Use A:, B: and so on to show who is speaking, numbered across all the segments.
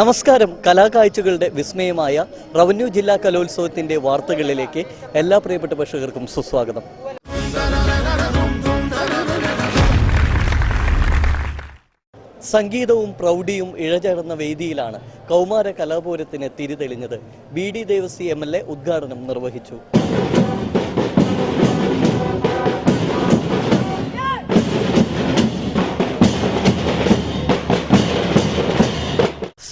A: നമസ്കാരം. കലാകാഴ്ചകളുടെ വിസ്മയമായ റവന്യൂ ജില്ലാ കലോത്സവത്തിന്റെ വാർത്തകളിലേക്ക് എല്ലാ പ്രിയപ്പെട്ട പ്രേക്ഷകർക്കും സുസ്വാഗതം. സംഗീതവും പ്രൗഢിയും ഇഴചേർന്ന വേദിയിലാണ് കൗമാര കലാപൂരത്തിന് തിരിതെളിഞ്ഞത്. BD ദേവസി MLA ഉദ്ഘാടനം നിർവഹിച്ചു.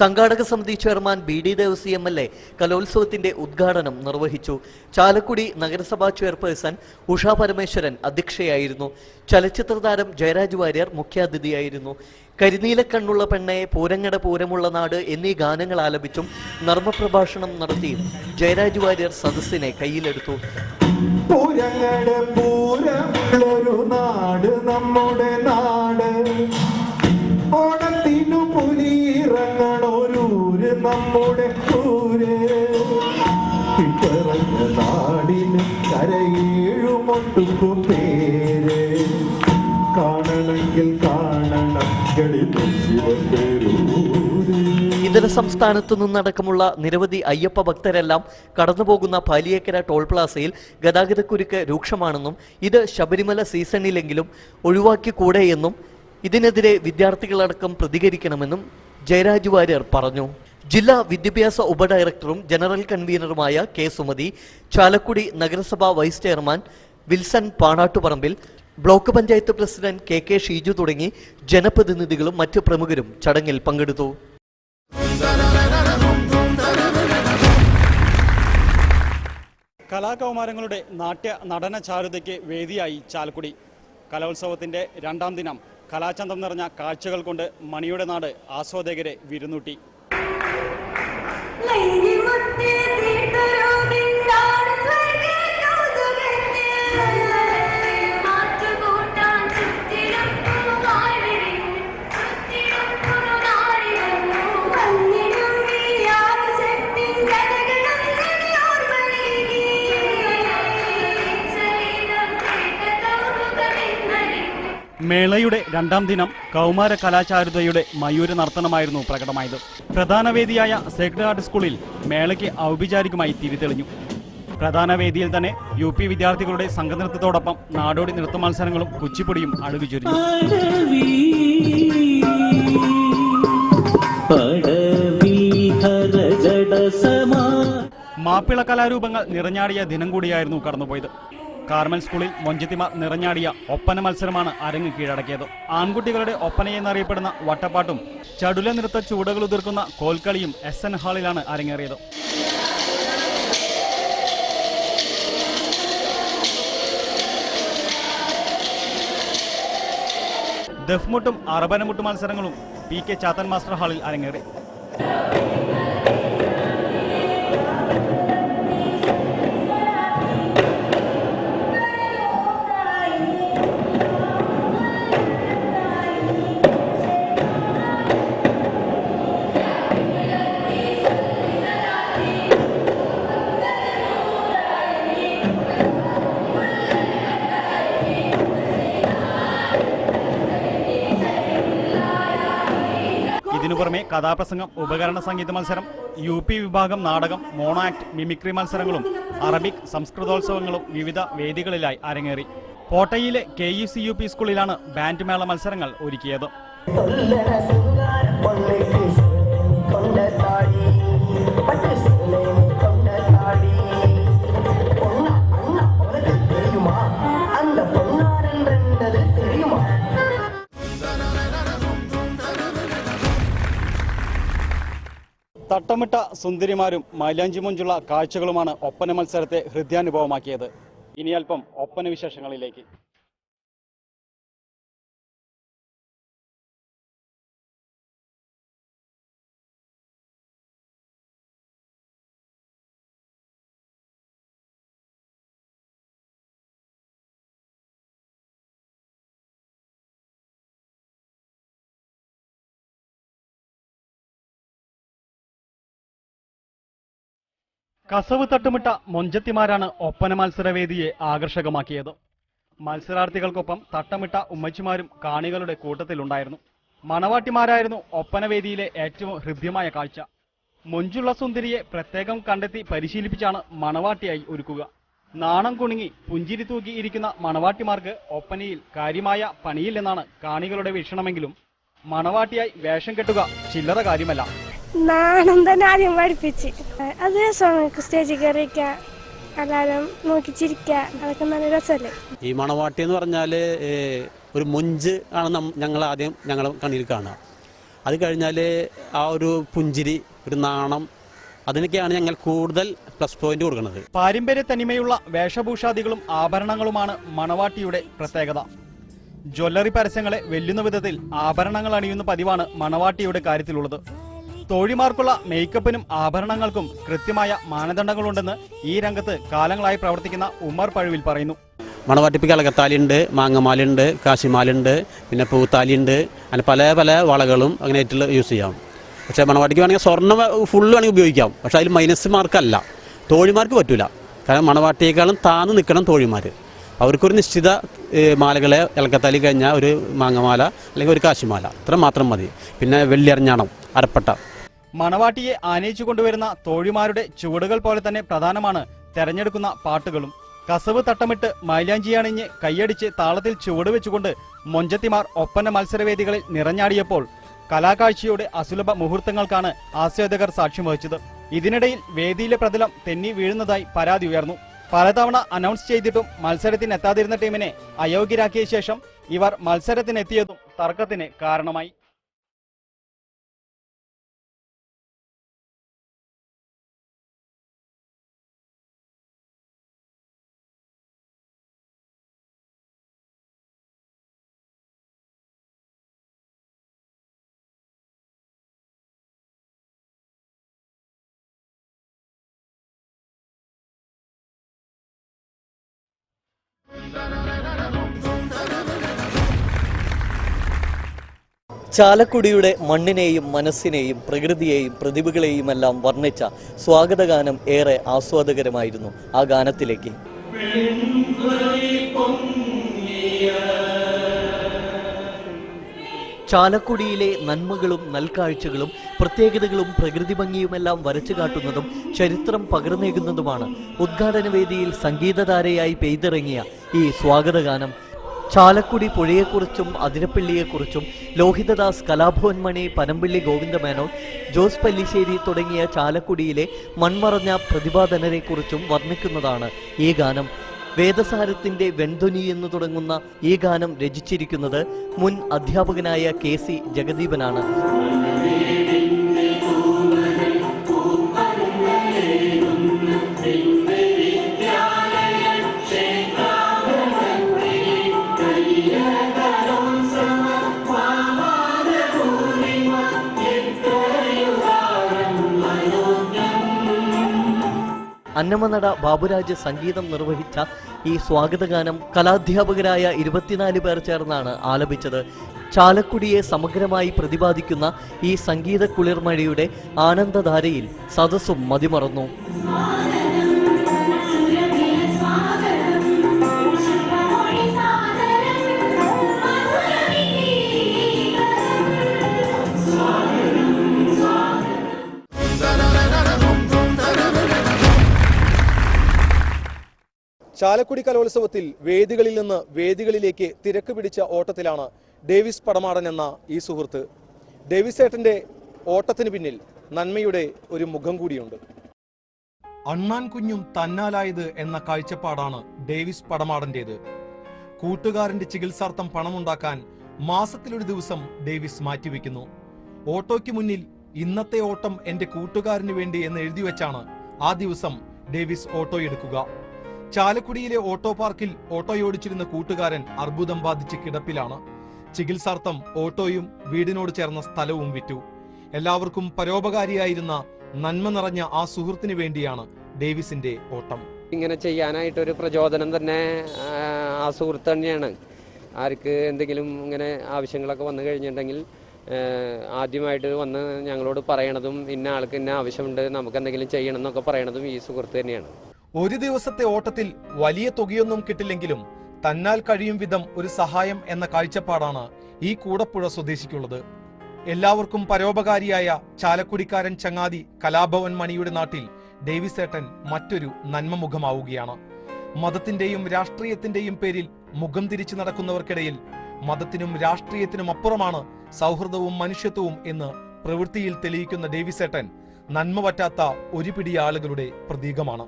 A: സംഘാടക സമിതി ചെയർമാൻ BD ദേവസി MLA കലോത്സവത്തിന്റെ ഉദ്ഘാടനം നിർവഹിച്ചു. ചാലക്കുടി നഗരസഭാ ചെയർപേഴ്സൺ ഉഷാ പരമേശ്വരൻ അധ്യക്ഷയായിരുന്നു. ചലച്ചിത്ര താരം ജയരാജ് വാര്യർ മുഖ്യാതിഥിയായിരുന്നു. കരിനീലക്കണ്ണുള്ള പെണ്ണയെ, പൂരങ്ങട പൂരമുള്ള നാട് എന്നീ ഗാനങ്ങൾ ആലപിച്ചും നർമ്മപ്രഭാഷണം നടത്തിയും ജയരാജ് വാര്യർ സദസ്സിനെ കയ്യിലെടുത്തു.
B: പൂരങ്ങട പൂരമുള്ളൊരു നാട് നമ്മുടെ നാട്, ഓണത്തിനു പുലിയിറങ്ങണൊരൂര് നമ്മുടെ ഊര്, പിറന്ന നാടിന് കരയേഴുമൊട്ടുക്കു പേര്, കാണണമെങ്കിൽ കാണണം
A: ഇതര സംസ്ഥാനത്തു നിന്നടക്കമുള്ള നിരവധി അയ്യപ്പ ഭക്തരെല്ലാം കടന്നുപോകുന്ന പാലിയേക്കര ടോൾ പ്ലാസയിൽ ഗതാഗതക്കുരുക്ക് രൂക്ഷമാണെന്നും ഇത് ശബരിമല സീസണിലെങ്കിലും ഒഴിവാക്കിക്കൂടെയെന്നും ഇതിനെതിരെ വിദ്യാർത്ഥികളടക്കം പ്രതികരിക്കണമെന്നും ജയരാജ് വാര്യർ പറഞ്ഞു. ജില്ലാ വിദ്യാഭ്യാസ ഉപഡയറക്ടറും ജനറൽ കൺവീനറുമായ K. സുമതി, ചാലക്കുടി നഗരസഭാ vice chairman Wilson Panattuparambil, block panchayat president KK Sheeju തുടങ്ങി ജനപ്രതിനിധികളും മറ്റു പ്രമുഖരും ചടങ്ങിൽ പങ്കെടുത്തു.
C: കലാകൗമാരങ്ങളുടെ നാട്യ നടന ചാരുതയ്ക്ക് വേദിയായി ചാലക്കുടി. കലോത്സവത്തിന്റെ രണ്ടാം ദിനം കലാചന്തം നിറഞ്ഞ കാഴ്ചകൾ കൊണ്ട് മണിയുടെ നാട് ആസ്വാദകരെ വിരുന്നൂട്ടി. മേളയുടെ രണ്ടാം ദിനം കൗമാര കലാചാരുതയുടെ മയൂര നർത്തനമായിരുന്നു പ്രകടമായത്. പ്രധാന വേദിയായ സേക്രഡ് ഹാർട്ട് സ്കൂളിൽ മേളയ്ക്ക് ഔപചാരികമായി തിരിതെളിഞ്ഞു. പ്രധാന വേദിയിൽ തന്നെ UP വിദ്യാർത്ഥികളുടെ സംഘനൃത്തത്തോടൊപ്പം നാടോടി നൃത്ത മത്സരങ്ങളും കുച്ചിപ്പുടിയും അഴകുചൊരിഞ്ഞു. മാപ്പിള കലാരൂപങ്ങൾ നിറഞ്ഞാടിയ ദിനം കൂടിയായിരുന്നു കടന്നുപോയത്. കാർമൽ സ്കൂളിൽ മൊഞ്ചത്തിമാർ നിറഞ്ഞാടിയ ഒപ്പന മത്സരമാണ് അരങ്ങ് കീഴടക്കിയത്. ആൺകുട്ടികളുടെ ഒപ്പനയെന്നറിയപ്പെടുന്ന വട്ടപ്പാട്ടും ചടുല നൃത്ത ചൂടകൾ ഉതിർക്കുന്ന കോൽക്കളിയും SN ഹാളിലാണ് അരങ്ങേറിയത്. ദഫ്മുട്ടും അറബനമുട്ട് മത്സരങ്ങളും PK ചാത്തൻ മാസ്റ്റർ ഹാളിൽ അരങ്ങേറി. ഇതിനു പുറമെ കഥാപ്രസംഗം, ഉപകരണ സംഗീത മത്സരം, UP വിഭാഗം നാടകം, മോണോ ആക്ട്, മിമിക്രി മത്സരങ്ങളും അറബിക് സംസ്കൃതോത്സവങ്ങളും വിവിധ വേദികളിലായി അരങ്ങേറി. കോട്ടയിലെ KUCUP സ്കൂളിലാണ് ബാൻഡ് മേള മത്സരങ്ങൾ ഒരുക്കിയത്. തട്ടമിട്ട സുന്ദരിമാരും മൈലാഞ്ചി മൊഞ്ചുള്ള കാഴ്ചകളുമാണ് ഒപ്പന മത്സരത്തെ ഹൃദയാനുഭവമാക്കിയത്. ഇനി അല്പം ഒപ്പന വിശേഷങ്ങളിലേക്ക്. കസവ് തട്ടുമിട്ട മൊഞ്ചത്തിമാരാണ് ഒപ്പന മത്സരവേദിയെ ആകർഷകമാക്കിയത്. മത്സരാർത്ഥികൾക്കൊപ്പം തട്ടമിട്ട ഉമ്മച്ചിമാരും കാണികളുടെ കൂട്ടത്തിലുണ്ടായിരുന്നു. മണവാട്ടിമാരായിരുന്നു ഒപ്പനവേദിയിലെ ഏറ്റവും ഹൃദ്യമായ കാഴ്ച. മൊഞ്ചുള്ള സുന്ദരിയെ പ്രത്യേകം കണ്ടെത്തി പരിശീലിപ്പിച്ചാണ് മണവാട്ടിയായി ഒരുക്കുക. നാണം കുണുങ്ങി പുഞ്ചിരി തൂക്കി ഇരിക്കുന്ന മണവാട്ടിമാർക്ക് ഒപ്പനയിൽ കാര്യമായ പണിയില്ലെന്നാണ് കാണികളുടെ വീക്ഷണമെങ്കിലും മണവാട്ടിയായി വേഷം കെട്ടുക ചില്ലറ കാര്യമല്ല.
D: നാണം തന്നെ ആദ്യം പഠിപ്പിച്ച് അത് രസമാണ്. സ്റ്റേജിൽ കയറിയിരിക്കുക, എല്ലാവരും നോക്കി ചിരിക്കുക, അതൊക്കെ നല്ല രസമല്ലേ.
E: ഈ മണവാട്ടി എന്ന് പറഞ്ഞാൽ ഒരു മൊഞ്ച് ആണ് ഞങ്ങൾ കണ്ണിൽ കാണുക. അത് കഴിഞ്ഞാൽ ആ ഒരു പുഞ്ചിരി, ഒരു നാണം, അതിനൊക്കെയാണ് ഞങ്ങൾ കൂടുതൽ പ്ലസ് പോയിന്റ് കൊടുക്കുന്നത്.
C: പാരമ്പര്യ തനിമയുള്ള വേഷഭൂഷാദികളും ആഭരണങ്ങളുമാണ് മണവാട്ടിയുടെ പ്രത്യേകത. ജ്വല്ലറി പരസ്യങ്ങളെ വെല്ലുന്ന വിധത്തിൽ ആഭരണങ്ങൾ അണിയുന്ന പതിവാണ് മണവാട്ടിയുടെ കാര്യത്തിലുള്ളത്. തോഴിമാർക്കുള്ള മേക്കപ്പിനും ആഭരണങ്ങൾക്കും കൃത്യമായ മാനദണ്ഡങ്ങളുണ്ടെന്ന് ഈ രംഗത്ത് കാലങ്ങളായി പ്രവർത്തിക്കുന്ന ഉമ്മർ പഴുവിൽ പറയുന്നു.
E: മണവാട്ടിപ്പിക്ക് അളകത്താലിയുണ്ട്, മാങ്ങമാലുണ്ട്, കാശിമാലുണ്ട്, പിന്നെ പൂത്താലിയുണ്ട്, അങ്ങനെ പല പല വളകളും അങ്ങനെ ആയിട്ടുള്ള യൂസ് ചെയ്യാം. പക്ഷേ മണവാട്ടിക്ക് വേണമെങ്കിൽ സ്വർണ്ണം ഫുള്ള് വേണമെങ്കിൽ ഉപയോഗിക്കാം. പക്ഷേ അതിൽ മൈനസ് മാർക്കല്ല, തോഴിമാർക്ക് പറ്റൂല. കാരണം മണവാട്ടിയേക്കാളും താന്ന് നിൽക്കണം തോഴിമാർ. അവർക്കൊരു നിശ്ചിത മാലകളെ ഇളക്കത്താലി കഴിഞ്ഞാൽ ഒരു മാങ്ങമാല അല്ലെങ്കിൽ ഒരു കാശിമാല ഇത്ര മാത്രം മതി. പിന്നെ വെള്ളിയറിഞ്ഞാണം, അരപ്പട്ട.
C: മണവാട്ടിയെ ആനയിച്ചു കൊണ്ടുവരുന്ന തോഴിമാരുടെ ചുവടുകൾ പോലെ തന്നെ പ്രധാനമാണ് തെരഞ്ഞെടുക്കുന്ന പാട്ടുകളും. കസവ് തട്ടമിട്ട് മൈലാഞ്ചി അണിഞ്ഞ് കൈയടിച്ച് താളത്തിൽ ചുവട് വെച്ചുകൊണ്ട് മൊഞ്ചത്തിമാർ ഒപ്പന മത്സരവേദികളിൽ നിറഞ്ഞാടിയപ്പോൾ കലാകാഴ്ചയുടെ അസുലഭ മുഹൂർത്തങ്ങൾക്കാണ് ആസ്വാദകർ സാക്ഷ്യം വഹിച്ചത്. ഇതിനിടയിൽ വേദിയിലെ പ്രതലം തെന്നി വീഴുന്നതായി പരാതി ഉയർന്നു. പലതവണ അനൗൺസ് ചെയ്തിട്ടും മത്സരത്തിനെത്താതിരുന്ന ടീമിനെ അയോഗ്യരാക്കിയ ശേഷം ഇവർ മത്സരത്തിനെത്തിയതും തർക്കത്തിന് കാരണമായി.
A: ചാലക്കുടിയുടെ മണ്ണിനെയും മനസ്സിനെയും പ്രകൃതിയെയും പ്രതിഭകളെയുമെല്ലാം വർണ്ണിച്ച സ്വാഗതഗാനം ഏറെ ആസ്വാദകരമായിരുന്നു. ആ ഗാനത്തിലേക്ക് ചാലക്കുടിയിലെ നന്മകളും നൽകാഴ്ചകളും പ്രത്യേകതകളും പ്രകൃതി ഭംഗിയുമെല്ലാം വരച്ചു കാട്ടുന്നതും ചരിത്രം പകർന്നേകുന്നതുമാണ് ഉദ്ഘാടന വേദിയിൽ സംഗീതധാരയായി പെയ്തിറങ്ങിയ ഈ സ്വാഗതഗാനം. ചാലക്കുടി പുഴയെക്കുറിച്ചും അതിരപ്പള്ളിയെക്കുറിച്ചും ലോഹിതദാസ്, കലാഭവൻ മണി, പനമ്പിള്ളി ഗോവിന്ദമേനോൻ, ജോസ് പല്ലിശ്ശേരി തുടങ്ങിയ ചാലക്കുടിയിലെ മൺമറഞ്ഞ പ്രതിഭാധനരെക്കുറിച്ചും വർണ്ണിക്കുന്നതാണ് ഈ ഗാനം. വേദസാരത്തിന്റെ വെൺധ്വനി എന്ന് തുടങ്ങുന്ന ഈ ഗാനം രചിച്ചിരിക്കുന്നത് മുൻ അധ്യാപകനായ KC ജഗദീപനാണ്. അന്നമനട ബാബുരാജ് സംഗീതം നിർവഹിച്ച ഈ സ്വാഗതഗാനം കലാധ്യാപകരായ 24 പേർ ചേർന്നാണ് ആലപിച്ചത്. ചാലക്കുടിയെ സമഗ്രമായി പ്രതിപാദിക്കുന്ന ഈ സംഗീത കുളിർമഴയുടെ ആനന്ദധാരയിൽ സദസ്സും മതിമറന്നു.
F: ചാലക്കുടി കലോത്സവത്തിൽ വേദികളിൽ നിന്ന് വേദികളിലേക്ക് തിരക്ക് പിടിച്ച ഓട്ടത്തിലാണ് ഡേവിസ് പടമാടൻ എന്ന ഈ സുഹൃത്ത്. ഡേവിസ് ഏട്ടന്റെ ഓട്ടത്തിന് പിന്നിൽ നന്മയുടെ ഒരു മുഖം കൂടിയുണ്ട്. അണ്ണാൻ കുഞ്ഞും തന്നാലായത് എന്ന കാഴ്ചപ്പാടാണ് ഡേവിസ് പടമാടന്റേത്. കൂട്ടുകാരന്റെ ചികിത്സാർത്ഥം പണമുണ്ടാക്കാൻ മാസത്തിലൊരു ദിവസം ഡേവിസ് മാറ്റിവെക്കുന്നു. ഓട്ടോയ്ക്ക് മുന്നിൽ ഇന്നത്തെ ഓട്ടം എന്റെ കൂട്ടുകാരന് വേണ്ടി എന്ന് എഴുതി വെച്ചാണ് ആ ദിവസം ഡേവിസ് ഓട്ടോ എടുക്കുക. ചാലക്കുടിയിലെ ഓട്ടോ പാർക്കിൽ ഓട്ടോയോടിച്ചിരുന്ന കൂട്ടുകാരൻ അർബുദം ബാധിച്ച് കിടപ്പിലാണ്. ചികിത്സാർത്ഥം ഓട്ടോയും വീടിനോട് ചേർന്ന സ്ഥലവും വിറ്റു. എല്ലാവർക്കും പരോപകാരിയായിരുന്ന നന്മ നിറഞ്ഞ ആ സുഹൃത്തിന് വേണ്ടിയാണ് ഡേവിസിന്റെ ഓട്ടം.
G: ഇങ്ങനെ ചെയ്യാനായിട്ടൊരു പ്രചോദനം തന്നെ ആ സുഹൃത്ത് തന്നെയാണ്. ആർക്ക് എന്തെങ്കിലും ഇങ്ങനെ ആവശ്യങ്ങളൊക്കെ വന്നു കഴിഞ്ഞിട്ടുണ്ടെങ്കിൽ ആദ്യമായിട്ട് വന്ന് ഞങ്ങളോട് പറയണതും ഇന്ന ആൾക്ക് ഇന്ന ആവശ്യമുണ്ട്, നമുക്ക് എന്തെങ്കിലും ചെയ്യണം എന്നൊക്കെ പറയണതും ഈ സുഹൃത്ത് തന്നെയാണ്.
F: ഒരു ദിവസത്തെ ഓട്ടത്തിൽ വലിയ തുകയൊന്നും കിട്ടില്ലെങ്കിലും തന്നാൽ കഴിയും വിധം ഒരു സഹായം എന്ന കാഴ്ചപ്പാടാണ് ഈ കൂടപ്പുഴ സ്വദേശിക്കുള്ളത്. എല്ലാവർക്കും പരോപകാരിയായ ചാലക്കുടിക്കാരൻ ചങ്ങാതി കലാഭവൻ മണിയുടെ നാട്ടിൽ ഡേവിസേട്ടൻ മറ്റൊരു നന്മമുഖമാവുകയാണ്. മതത്തിന്റെയും രാഷ്ട്രീയത്തിന്റെയും പേരിൽ മുഖം തിരിച്ചു നടക്കുന്നവർക്കിടയിൽ മതത്തിനും രാഷ്ട്രീയത്തിനും അപ്പുറമാണ് സൗഹൃദവും മനുഷ്യത്വവും എന്ന് പ്രവൃത്തിയിൽ തെളിയിക്കുന്ന ഡേവിസേട്ടൻ നന്മ പറ്റാത്ത ഒരു പിടി ആളുകളുടെ പ്രതീകമാണ്.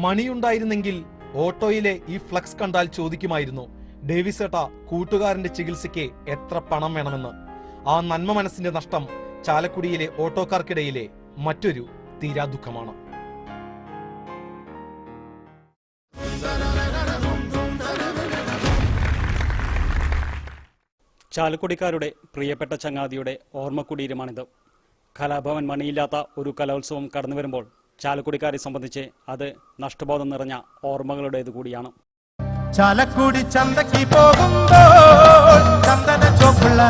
F: മണിയുണ്ടായിരുന്നെങ്കിൽ ഓട്ടോയിലെ ഈ ഫ്ലക്സ് കണ്ടാൽ ചോദിക്കുമായിരുന്നു, ഡേവിസേട്ട കൂട്ടുകാരന്റെ ചികിത്സയ്ക്ക് എത്ര പണം വേണമെന്ന്. ആ നന്മ മനസ്സിന്റെ നഷ്ടം ചാലക്കുടിയിലെ ഓട്ടോക്കാർക്കിടയിലെ മറ്റൊരു തീരാദുഃഖമാണ്.
C: ചാലക്കുടിക്കാരുടെ പ്രിയപ്പെട്ട ചങ്ങാതിയുടെ ഓർമ്മക്കുടീരമാണിത്. കലാഭവൻ മണിയില്ലാത്ത ഒരു കലോത്സവം കടന്നു വരുമ്പോൾ ചാലക്കുടിക്കാരെ സംബന്ധിച്ച് അത് നഷ്ടബോധം നിറഞ്ഞ ഓർമ്മകളുടേത് കൂടിയാണ്.
H: ചാലക്കുടി ചന്തയ്ക്ക് പോകുമ്പോൾ ചന്ദന ചോപ്പുള്ള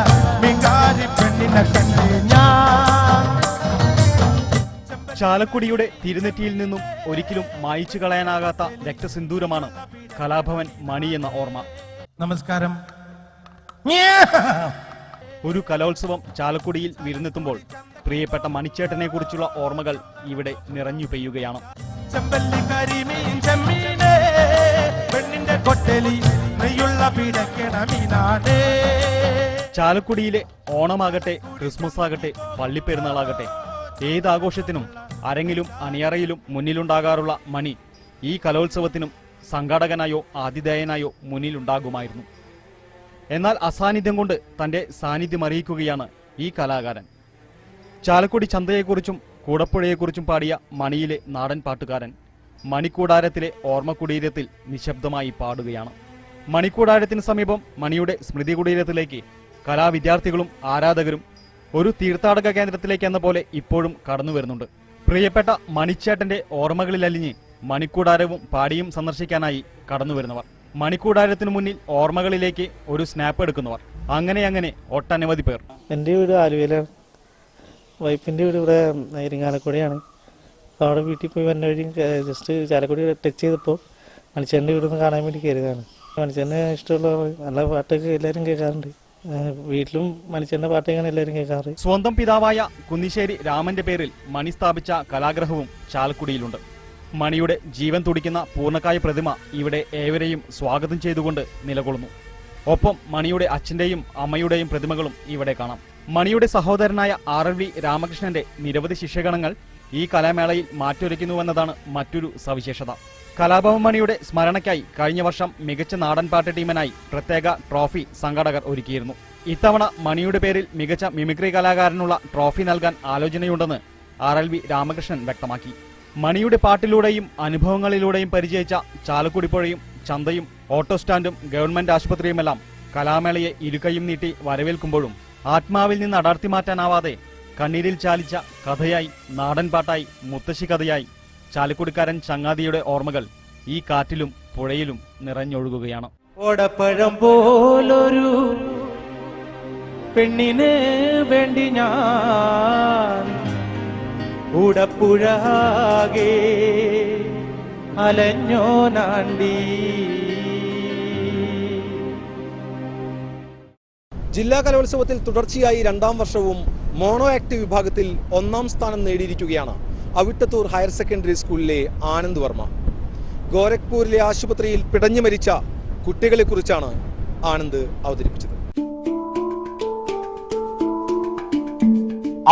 H: മിങ്കാരി പെണ്ണിനെ കണ്ട് ഞാൻ.
C: ചാലക്കുടിയുടെ തിരുനെറ്റിയിൽ നിന്നും ഒരിക്കലും മായ്ച്ചു കളയാനാകാത്ത രക്തസിന്ദൂരമാണ് കലാഭവൻ മണി എന്ന ഓർമ്മ.
H: നമസ്കാരം.
C: ഒരു കലോത്സവം ചാലക്കുടിയിൽ വിരുന്നെത്തുമ്പോൾ പ്രിയപ്പെട്ട മണിച്ചേട്ടനെ കുറിച്ചുള്ള ഓർമ്മകൾ ഇവിടെ നിറഞ്ഞു പെയ്യുകയാണ്. ചാലക്കുടിയിലെ ഓണമാകട്ടെ, ക്രിസ്മസ് ആകട്ടെ, പള്ളിപ്പെരുന്നാളാകട്ടെ, ഏതാഘോഷത്തിനും അരങ്ങിലും അണിയറയിലും മുന്നിലുണ്ടാകാറുള്ള മണി ഈ കലോത്സവത്തിനും സംഘാടകനായോ ആതിഥേയനായോ മുന്നിലുണ്ടാകുമായിരുന്നു. എന്നാൽ അസാന്നിധ്യം കൊണ്ട് തന്റെ സാന്നിധ്യം അറിയിക്കുകയാണ് ഈ കലാകാരൻ. ചാലക്കുടി ചന്തയെക്കുറിച്ചും കൂടപ്പുഴയെക്കുറിച്ചും പാടിയ മണിയിലെ നാടൻ പാട്ടുകാരൻ മണിക്കൂടാരത്തിലെ ഓർമ്മക്കുടീരത്തിൽ നിശബ്ദമായി പാടുകയാണ്. മണിക്കൂടാരത്തിന് സമീപം മണിയുടെ സ്മൃതി കുടീരത്തിലേക്ക് കലാവിദ്യാർത്ഥികളും ആരാധകരും ഒരു തീർത്ഥാടക കേന്ദ്രത്തിലേക്ക് എന്ന പോലെ ഇപ്പോഴും കടന്നു വരുന്നുണ്ട്. പ്രിയപ്പെട്ട മണിച്ചേട്ടന്റെ ഓർമ്മകളിലലിഞ്ഞ് മണിക്കൂടാരവും പാടിയും സന്ദർശിക്കാനായി കടന്നു വരുന്നവർ, മണിക്കൂടാരത്തിനു മുന്നിൽ ഓർമ്മകളിലേക്ക് ഒരു സ്നാപ്പ് എടുക്കുന്നവർ, അങ്ങനെ ഒട്ടനവധി പേർ.
I: എൻ്റെ വീട് ആലുവയിലാണ്. വൈഫിൻ്റെ വീട് ഇവിടെ ഇരിങ്ങാലക്കുടയാണ്. അപ്പോൾ അവിടെ വീട്ടിൽ പോയി വന്ന വഴി ജസ്റ്റ് ചാലക്കുടി ടച്ച് ചെയ്തപ്പോൾ മണിച്ചേട്ടൻ്റെ വീടൊന്ന് കാണാൻ വേണ്ടി കയറിയതാണ്. മണിച്ചേട്ടന് ഇഷ്ടമുള്ള നല്ല പാട്ടൊക്കെ എല്ലാവരും കേൾക്കാറുണ്ട്. വീട്ടിലും മണിച്ചേട്ടൻ്റെ പാട്ട് ഇങ്ങനെ എല്ലാവരും കേൾക്കാറ്.
C: സ്വന്തം പിതാവായ കുന്നിശ്ശേരി രാമന്റെ പേരിൽ മണി സ്ഥാപിച്ച കലാഗ്രഹവും ചാലക്കുടിയിലുണ്ട്. മണിയുടെ ജീവൻ തുടിക്കുന്ന പൂർണ്ണകായ പ്രതിമ ഇവിടെ ഏവരെയും സ്വാഗതം ചെയ്തുകൊണ്ട് നിലകൊള്ളുന്നു. ഒപ്പം മണിയുടെ അച്ഛന്റെയും അമ്മയുടെയും പ്രതിമകളും ഇവിടെ കാണാം. മണിയുടെ സഹോദരനായ RLV രാമകൃഷ്ണന്റെ നിരവധി ശിഷ്യഗണങ്ങൾ ഈ കലാമേളയിൽ മാറ്റൊരുക്കുന്നുവെന്നതാണ് മറ്റൊരു സവിശേഷത. കലാഭവൻ മണിയുടെ സ്മരണയ്ക്കായി കഴിഞ്ഞ വർഷം മികച്ച നാടൻപാട്ട് ടീമിനായി പ്രത്യേക ട്രോഫി സംഘാടകർ ഒരുക്കിയിരുന്നു. ഇത്തവണ മണിയുടെ പേരിൽ മികച്ച മിമിക്രി കലാകാരനുള്ള ട്രോഫി നൽകാൻ ആലോചനയുണ്ടെന്ന് RLV രാമകൃഷ്ണൻ വ്യക്തമാക്കി. മണിയുടെ പാട്ടിലൂടെയും അനുഭവങ്ങളിലൂടെയും പരിചയിച്ച ചാലക്കുടി പുഴയും ചന്തയും ഓട്ടോ സ്റ്റാൻഡും ഗവൺമെന്റ് ആശുപത്രിയുമെല്ലാം കലാമേളയെ ഇരുകൈയും നീട്ടി വരവേൽക്കുമ്പോഴും ആത്മാവിൽ നിന്ന് അടർത്തി മാറ്റാനാവാതെ കണ്ണീരിൽ ചാലിച്ച കഥയായി, നാടൻപാട്ടായി, മുത്തശ്ശി കഥയായി ചാലക്കുടിക്കാരൻ ചങ്ങാതിയുടെ ഓർമ്മകൾ ഈ കാറ്റിലും പുഴയിലും നിറഞ്ഞൊഴുകുകയാണ്.
H: ഓടപ്പഴം പോലൊരു പെണ്ണിന് വേണ്ടി ഞാൻ കൂടപ്പുഴാകെ അലഞ്ഞോ നാണ്ടി.
F: ജില്ലാ കലോത്സവത്തിൽ തുടർച്ചയായി 2ാം വർഷവും മോണോ ആക്ട് വിഭാഗത്തിൽ 1ാം സ്ഥാനം നേടിയിരിക്കുകയാണ് അവിട്ടത്തൂർ ഹയർ സെക്കൻഡറി സ്കൂളിലെ ആനന്ദ് വർമ്മ. ഗോരഖ്പൂരിലെ ആശുപത്രിയിൽ പിടഞ്ഞു മരിച്ച കുട്ടികളെക്കുറിച്ചാണ് ആനന്ദ് അവതരിപ്പിച്ചത്.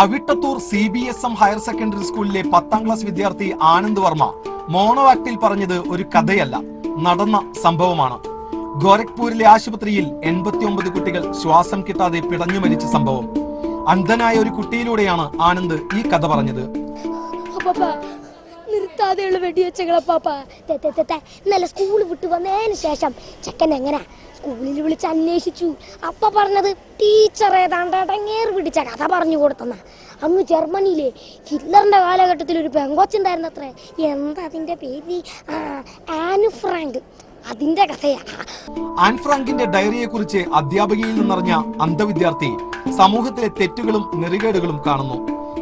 F: അവിട്ടത്തൂർ CBSM ഹയർ സെക്കൻഡറി സ്കൂളിലെ 10ാം ക്ലാസ് വിദ്യാർത്ഥി ആനന്ദ് വർമ്മ മോണോ ആക്ടിൽ പറഞ്ഞത് ഒരു കഥയല്ല, നടന്ന സംഭവമാണ്. ഗോരഖ്പൂരിലെ ആശുപത്രിയിൽ 89 കുട്ടികൾ ശ്വാസം കിട്ടാതെ പിടഞ്ഞു മരിച്ച സംഭവം. അന്ധനായ ഒരു കുട്ടിയിലൂടെയാണ് ആനന്ദ് ഈ കഥ പറഞ്ഞത്.
D: നിർത്താതെയുള്ള വെടിവെച്ചകളപ്പാപ്പ. ഇന്നലെ സ്കൂൾ വിട്ടു വന്നതിന് ശേഷം ചെക്കൻ എങ്ങനെ സ്കൂളിൽ വിളിച്ച് അന്വേഷിച്ചു. അപ്പ പറഞ്ഞത് ടീച്ചർ ഏതാണ്ട് ഇടങ്ങേറ് പിടിച്ച കഥ പറഞ്ഞു കൊടുത്തെന്ന. അങ്ങ് ജർമ്മനിയിലെ ഹിറ്റ്ലറിന്റെ കാലഘട്ടത്തിൽ ഒരു പെങ്കൊച്ചുണ്ടായിരുന്നു അത്രേ. എന്താ അതിന്റെ പേര്? An Frank. അതിന്റെ കഥയാ.
F: ആൻ ഫ്രാങ്കിന്റെ ഡയറിയെ കുറിച്ച് അധ്യാപകയിൽ നിന്നറിഞ്ഞ അന്ധവിദ്യാർത്ഥി സമൂഹത്തിലെ തെറ്റുകളും നെറികേടുകളും കാണുന്നു.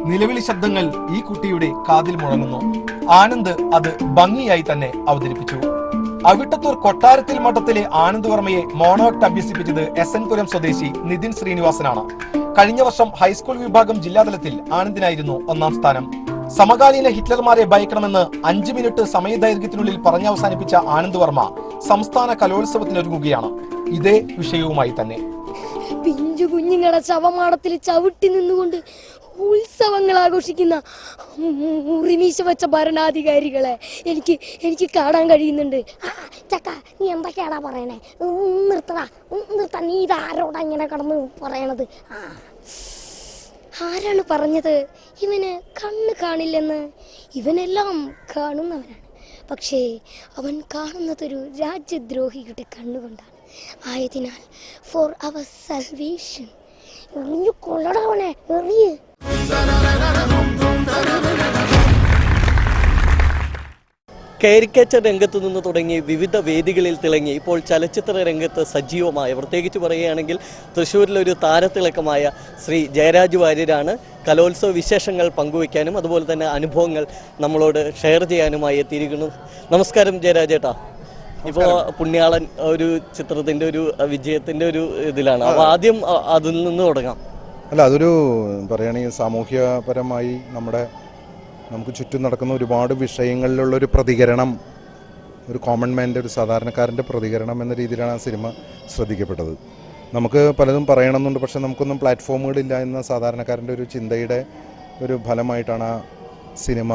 F: നിലവിളി ശബ്ദങ്ങൾ ഈ കുട്ടിയുടെ കാതിൽ മുഴങ്ങുന്നു. ആനന്ദ് അത് ഭംഗിയായി തന്നെ അവതരിപ്പിച്ചു. അവിട്ടത്തൂർ കൊട്ടാരത്തിൽ മഠത്തിലെ ആനന്ദ് വർമ്മയെ മോണോ ആക്ട് അഭ്യസിപ്പിച്ചത് SN പുരം സ്വദേശി നിതിൻ ശ്രീനിവാസനാണ്. കഴിഞ്ഞ വർഷം ഹൈസ്കൂൾ വിഭാഗം ജില്ലാതലത്തിൽ ആനന്ദിനായിരുന്നു 1ാം സ്ഥാനം. സമകാലീന ഹിറ്റ്ലർമാരെ ഭയക്കണമെന്ന് 5 മിനിറ്റ് സമയദൈർഘ്യത്തിനുള്ളിൽ പറഞ്ഞവസാനിപ്പിച്ച ആനന്ദ് വർമ്മ സംസ്ഥാന കലോത്സവത്തിനൊരുങ്ങുകയാണ്. ഇതേ വിഷയവുമായി തന്നെ.
D: പിഞ്ചു കുഞ്ഞുങ്ങളുടെ ശവമാടത്തിൽ ചവിട്ടി നിന്നുകൊണ്ട് ഉത്സവങ്ങൾ ആഘോഷിക്കുന്ന ഉറിമീശ വെച്ച ഭരണാധികാരികളെ എനിക്ക് കാണാൻ കഴിയുന്നുണ്ട്. ചക്ക, നീ എന്തൊക്കെയാടാ പറയണേ? നിർത്ത, നീ ഇതാരോടാ ഇങ്ങനെ കടന്ന് പറയണത്? ആരാണ് പറഞ്ഞത് ഇവന് കണ്ണ് കാണില്ലെന്ന്? ഇവനെല്ലാം കാണുന്നവനാണ്. പക്ഷേ അവൻ കാണുന്നതൊരു രാജ്യദ്രോഹിയുടെ കണ്ണുകൊണ്ടാണ്. ആയതിനാൽ ഫോർ അവർ സൽവേഷൻ എറിഞ്ഞു കൊള്ളടവനെ, എറിയ്.
A: കാരിക്കേച്ചർ രംഗത്തു നിന്ന് തുടങ്ങി വിവിധ വേദികളിൽ തിളങ്ങി ഇപ്പോൾ ചലച്ചിത്ര രംഗത്ത് സജീവമായ, പ്രത്യേകിച്ച് പറയുകയാണെങ്കിൽ തൃശ്ശൂരിലൊരു താരത്തിളക്കമായ ശ്രീ ജയരാജ് വാര്യരാണ് കലോത്സവ വിശേഷങ്ങൾ പങ്കുവയ്ക്കാനും അതുപോലെ തന്നെ അനുഭവങ്ങൾ നമ്മളോട് ഷെയർ ചെയ്യാനുമായി എത്തിയിരിക്കുന്നു. നമസ്കാരം ജയരാജേട്ടാ. ഇപ്പോൾ പുണ്യാളൻ ഒരു ചിത്രത്തിൻ്റെ ഒരു വിജയത്തിൻ്റെ ഒരു ഇതിലാണ്. അപ്പോൾ ആദ്യം അതിൽ നിന്ന് തുടങ്ങാം.
J: അല്ല, അതൊരു പറയുകയാണെങ്കിൽ സാമൂഹ്യപരമായി നമുക്ക് ചുറ്റും നടക്കുന്ന ഒരുപാട് വിഷയങ്ങളിലുള്ളൊരു പ്രതികരണം, ഒരു കോമൺ മാൻ്റെ, ഒരു സാധാരണക്കാരൻ്റെ പ്രതികരണം എന്ന രീതിയിലാണ് ആ സിനിമ ശ്രദ്ധിക്കപ്പെട്ടത്. നമുക്ക് പലതും പറയണമെന്നുണ്ട്, പക്ഷെ നമുക്കൊന്നും പ്ലാറ്റ്ഫോമുകളില്ല എന്ന സാധാരണക്കാരൻ്റെ ഒരു ചിന്തയുടെ ഒരു ഫലമായിട്ടാണ് ആ സിനിമ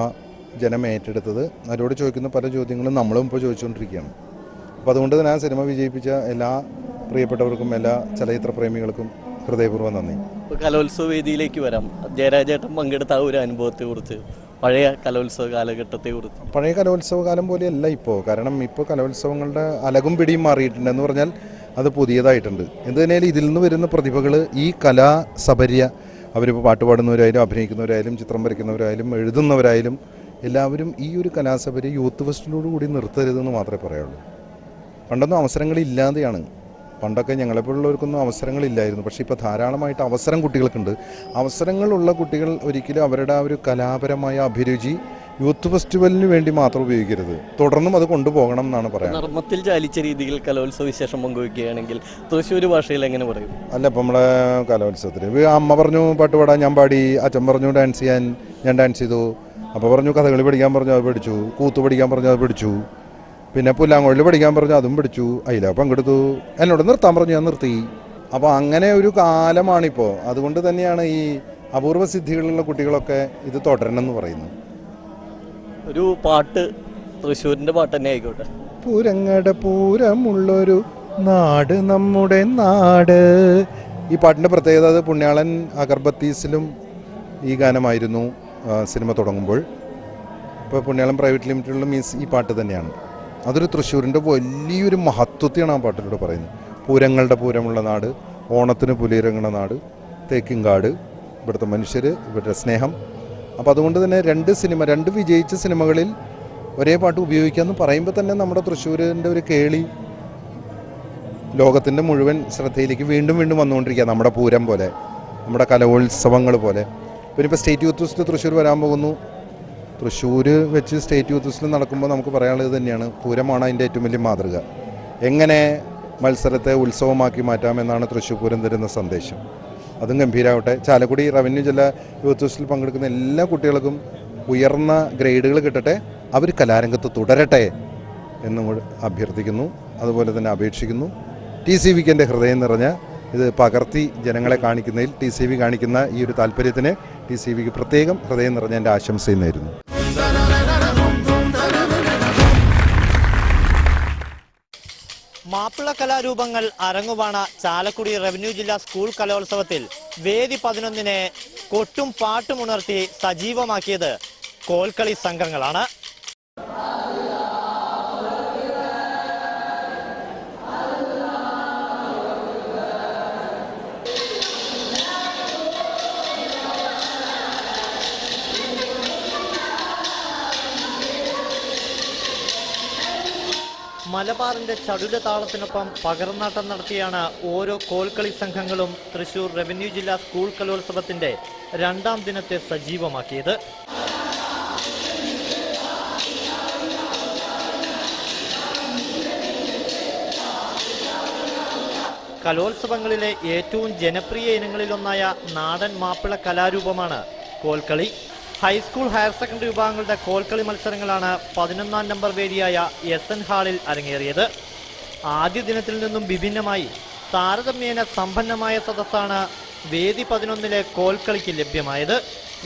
J: ജനം ഏറ്റെടുത്തത്. അവരോട് ചോദിക്കുന്ന പല ചോദ്യങ്ങളും നമ്മളും ഇപ്പോൾ ചോദിച്ചുകൊണ്ടിരിക്കുകയാണ്. അപ്പോൾ അതുകൊണ്ട് തന്നെ ആ സിനിമ വിജയിപ്പിച്ച എല്ലാ പ്രിയപ്പെട്ടവർക്കും, എല്ലാ ചലച്ചിത്ര പ്രേമികൾക്കും ഹൃദയപൂർവ്വം നന്ദി.
A: കലോത്സവ വേദിയിലേക്ക് വരാം. ജയരാജേട്ടൻ പങ്കെടുത്ത ആ ഒരു അനുഭവത്തെക്കുറിച്ച്, പഴയ കലോത്സവ കാലഘട്ടത്തെക്കുറിച്ച്.
J: പഴയ കലോത്സവ കാലം പോലെയല്ല ഇപ്പോൾ. കാരണം ഇപ്പോൾ കലോത്സവങ്ങളുടെ അലകും പിടിയും മാറിയിട്ടുണ്ട്. എന്ന് പറഞ്ഞാൽ അത് പുതിയതായിട്ടുണ്ട്. എന്ത് തന്നെയാലും ഇതിൽ നിന്ന് വരുന്ന പ്രതിഭകൾ ഈ കലാസപര്യ, അവരിപ്പോൾ പാട്ട് പാടുന്നവരായാലും അഭിനയിക്കുന്നവരായാലും ചിത്രം വരയ്ക്കുന്നവരായാലും എഴുതുന്നവരായാലും എല്ലാവരും ഈ ഒരു കലാസപര്യ യൂത്ത് ഫെസ്റ്റിലോട് കൂടി നിർത്തരുതെന്ന് മാത്രമേ പറയുള്ളൂ. പണ്ടൊന്നും അവസരങ്ങളില്ലാതെയാണ്. പണ്ടൊക്കെ ഞങ്ങളെപ്പോലുള്ളവർക്കൊന്നും അവസരങ്ങളില്ലായിരുന്നു. പക്ഷേ ഇപ്പോൾ ധാരാളമായിട്ട് അവസരം കുട്ടികൾക്കുണ്ട്. അവസരങ്ങളുള്ള കുട്ടികൾ ഒരിക്കലും അവരുടെ ആ ഒരു കലാപരമായ അഭിരുചി യൂത്ത് ഫെസ്റ്റിവലിന് വേണ്ടി മാത്രം ഉപയോഗിക്കരുത്, തുടർന്നും അത് കൊണ്ടുപോകണം എന്നാണ് പറയുന്നത്.
A: നർമ്മത്തിൽ ചാലിച്ച രീതിയിൽ കലോത്സവ വിശേഷം പങ്കുവയ്ക്കുകയാണെങ്കിൽ തൃശ്ശൂർ ഭാഷയിൽ എങ്ങനെ പറയും?
J: അല്ല, ഇപ്പം നമ്മളെ കലോത്സവത്തിൽ അമ്മ പറഞ്ഞു പാട്ട് പാടാൻ, ഞാൻ പാടി. അച്ഛൻ പറഞ്ഞു ഡാൻസ് ചെയ്യാൻ, ഞാൻ ഡാൻസ് ചെയ്തു. അപ്പോൾ പറഞ്ഞു കഥകളി പഠിക്കാൻ പറഞ്ഞു, അത് പഠിച്ചു. കൂത്ത് പഠിക്കാൻ പറഞ്ഞു, അത് പഠിച്ചു. പിന്നെ പുല്ലാങ്കുഴൽ പഠിക്കാൻ പറഞ്ഞു, അതും പഠിച്ചു. അതില പങ്കെടുത്തു. എന്നോട് നിർത്താൻ പറഞ്ഞു, ഞാൻ നിർത്തി. അപ്പോൾ അങ്ങനെ ഒരു കാലമാണിപ്പോൾ. അതുകൊണ്ട് തന്നെയാണ് ഈ അപൂർവ സിദ്ധികളുള്ള കുട്ടികളൊക്കെ ഇത് തുടരണം എന്ന് പറയുന്നത്.
A: ഒരു പാട്ട്, തൃശ്ശൂരിൻ്റെ പാട്ട് തന്നെ ആയിക്കോട്ടെ.
J: പൂരങ്ങടെ പൂരമുള്ളൊരു നാട് നമ്മുടെ നാട്. ഈ പാട്ടിൻ്റെ പ്രത്യേകത, അത് പുണ്യാളൻ അഗർബത്തീസിലും ഈ ഗാനമായിരുന്നു സിനിമ തുടങ്ങുമ്പോൾ. ഇപ്പോൾ പുണ്യാളൻ പ്രൈവറ്റ് ലിമിറ്റഡിലും ഈ പാട്ട് തന്നെയാണ്. അതൊരു തൃശ്ശൂരിൻ്റെ വലിയൊരു മഹത്വത്തെയാണ് ആ പാട്ടിലൂടെ പറയുന്നത്. പൂരങ്ങളുടെ പൂരമുള്ള നാട്, ഓണത്തിന് പുലിയിറങ്ങുന്ന നാട്, തേക്കിൻകാട്, ഇവിടുത്തെ മനുഷ്യർ, ഇവരുടെ സ്നേഹം. അപ്പോൾ അതുകൊണ്ട് തന്നെ രണ്ട് വിജയിച്ച സിനിമകളിൽ ഒരേ പാട്ട് ഉപയോഗിക്കാമെന്ന് പറയുമ്പോൾ തന്നെ നമ്മുടെ തൃശ്ശൂരിൻ്റെ ഒരു കേളി ലോകത്തിൻ്റെ മുഴുവൻ ശ്രദ്ധയിലേക്ക് വീണ്ടും വീണ്ടും വന്നുകൊണ്ടിരിക്കുക. നമ്മുടെ പൂരം പോലെ, നമ്മുടെ കലോത്സവങ്ങൾ പോലെ. പിന്നെ ഇപ്പോൾ സ്റ്റേറ്റ് യൂത്ത് ഫെസ്റ്റ് തൃശ്ശൂർ വരാൻ പോകുന്നു. തൃശ്ശൂർ വെച്ച് സ്റ്റേറ്റ് യൂത്ത് ഫെസ്റ്റിൽ നടക്കുമ്പോൾ നമുക്ക് പറയാനുള്ളത് തന്നെയാണ്, പൂരമാണ് അതിൻ്റെ ഏറ്റവും വലിയ മാതൃക. എങ്ങനെ മത്സരത്തെ ഉത്സവമാക്കി മാറ്റാമെന്നാണ് തൃശ്ശൂർ പൂരം തരുന്ന സന്ദേശം. അതും ഗംഭീരമാവട്ടെ. ചാലക്കുടി റവന്യൂ ജില്ലാ യൂത്ത് ഫെസ്റ്റിൽ പങ്കെടുക്കുന്ന എല്ലാ കുട്ടികൾക്കും ഉയർന്ന ഗ്രേഡുകൾ കിട്ടട്ടെ, അവർ കലാരംഗത്ത് തുടരട്ടെ എന്നും അഭ്യർത്ഥിക്കുന്നു. അതുപോലെ തന്നെ അപേക്ഷിക്കുന്നു. TCVക്ക് എൻ്റെ ഹൃദയം നിറഞ്ഞ ഇത് പകർത്തി ജനങ്ങളെ കാണിക്കുന്നതിൽ TCV കാണിക്കുന്ന ഈ ഒരു താല്പര്യത്തിന് TCVക്ക് പ്രത്യേകം ഹൃദയം നിറഞ്ഞ എൻ്റെ ആശംസയും നേരുന്നു.
K: മാപ്പിള കലാരൂപങ്ങൾ അരങ്ങുവാണ ചാലക്കുടി റവന്യൂ ജില്ലാ സ്കൂൾ കലോത്സവത്തിൽ വേദി 11 കൊട്ടും പാട്ടും ഉണർത്തി സജീവമാക്കിയത് കോൽക്കളി സംഘങ്ങളാണ്. മലബാറിന്റെ ചടുല താളത്തിനൊപ്പം പകർന്നാട്ടം നടത്തിയാണ് ഓരോ കോൽക്കളി സംഘങ്ങളും തൃശൂർ റവന്യൂ ജില്ലാ സ്കൂൾ കലോത്സവത്തിന്റെ 2ാം ദിനത്തെ സജീവമാക്കിയത്. കലോത്സവങ്ങളിലെ ഏറ്റവും ജനപ്രിയ ഇനങ്ങളിലൊന്നായ നാടൻ മാപ്പിള കലാരൂപമാണ് കോൽക്കളി. ഹൈസ്കൂൾ ഹയർ സെക്കൻഡറി വിഭാഗങ്ങളുടെ കോൽക്കളി മത്സരങ്ങളാണ് 11ാം നമ്പർ വേദിയായ SN ഹാളിൽ അരങ്ങേറിയത്. ആദ്യ ദിനത്തിൽ നിന്നും വിഭിന്നമായി താരതമ്യേന സമ്പന്നമായ സദസ്സാണ് വേദി 11-ലെ കോൽക്കളിക്ക് ലഭ്യമായത്.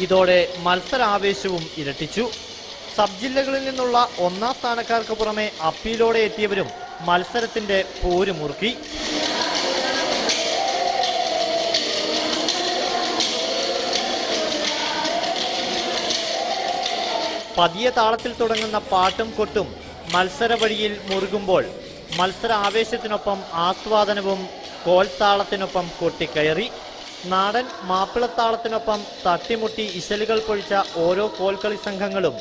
K: ഇതോടെ മത്സരാവേശവും ഇരട്ടിച്ചു. സബ് ജില്ലകളിൽ നിന്നുള്ള 1ാം സ്ഥാനക്കാർക്ക് പുറമെ അപ്പീലോടെ എത്തിയവരും മത്സരത്തിന്റെ പോരുമുറുക്കി. പതിയെ താളത്തിൽ തുടങ്ങുന്ന പാട്ടും കൊട്ടും മത്സര വഴിയിൽ മുറുകുമ്പോൾ മത്സര ആവേശത്തിനൊപ്പം ആസ്വാദനവും കോൽത്താളത്തിനൊപ്പം കൊട്ടിക്കയറി. നാടൻ മാപ്പിളത്താളത്തിനൊപ്പം തട്ടിമുട്ടി ഇശലുകൾ പൊഴിച്ച ഓരോ കോൽക്കളി സംഘങ്ങളും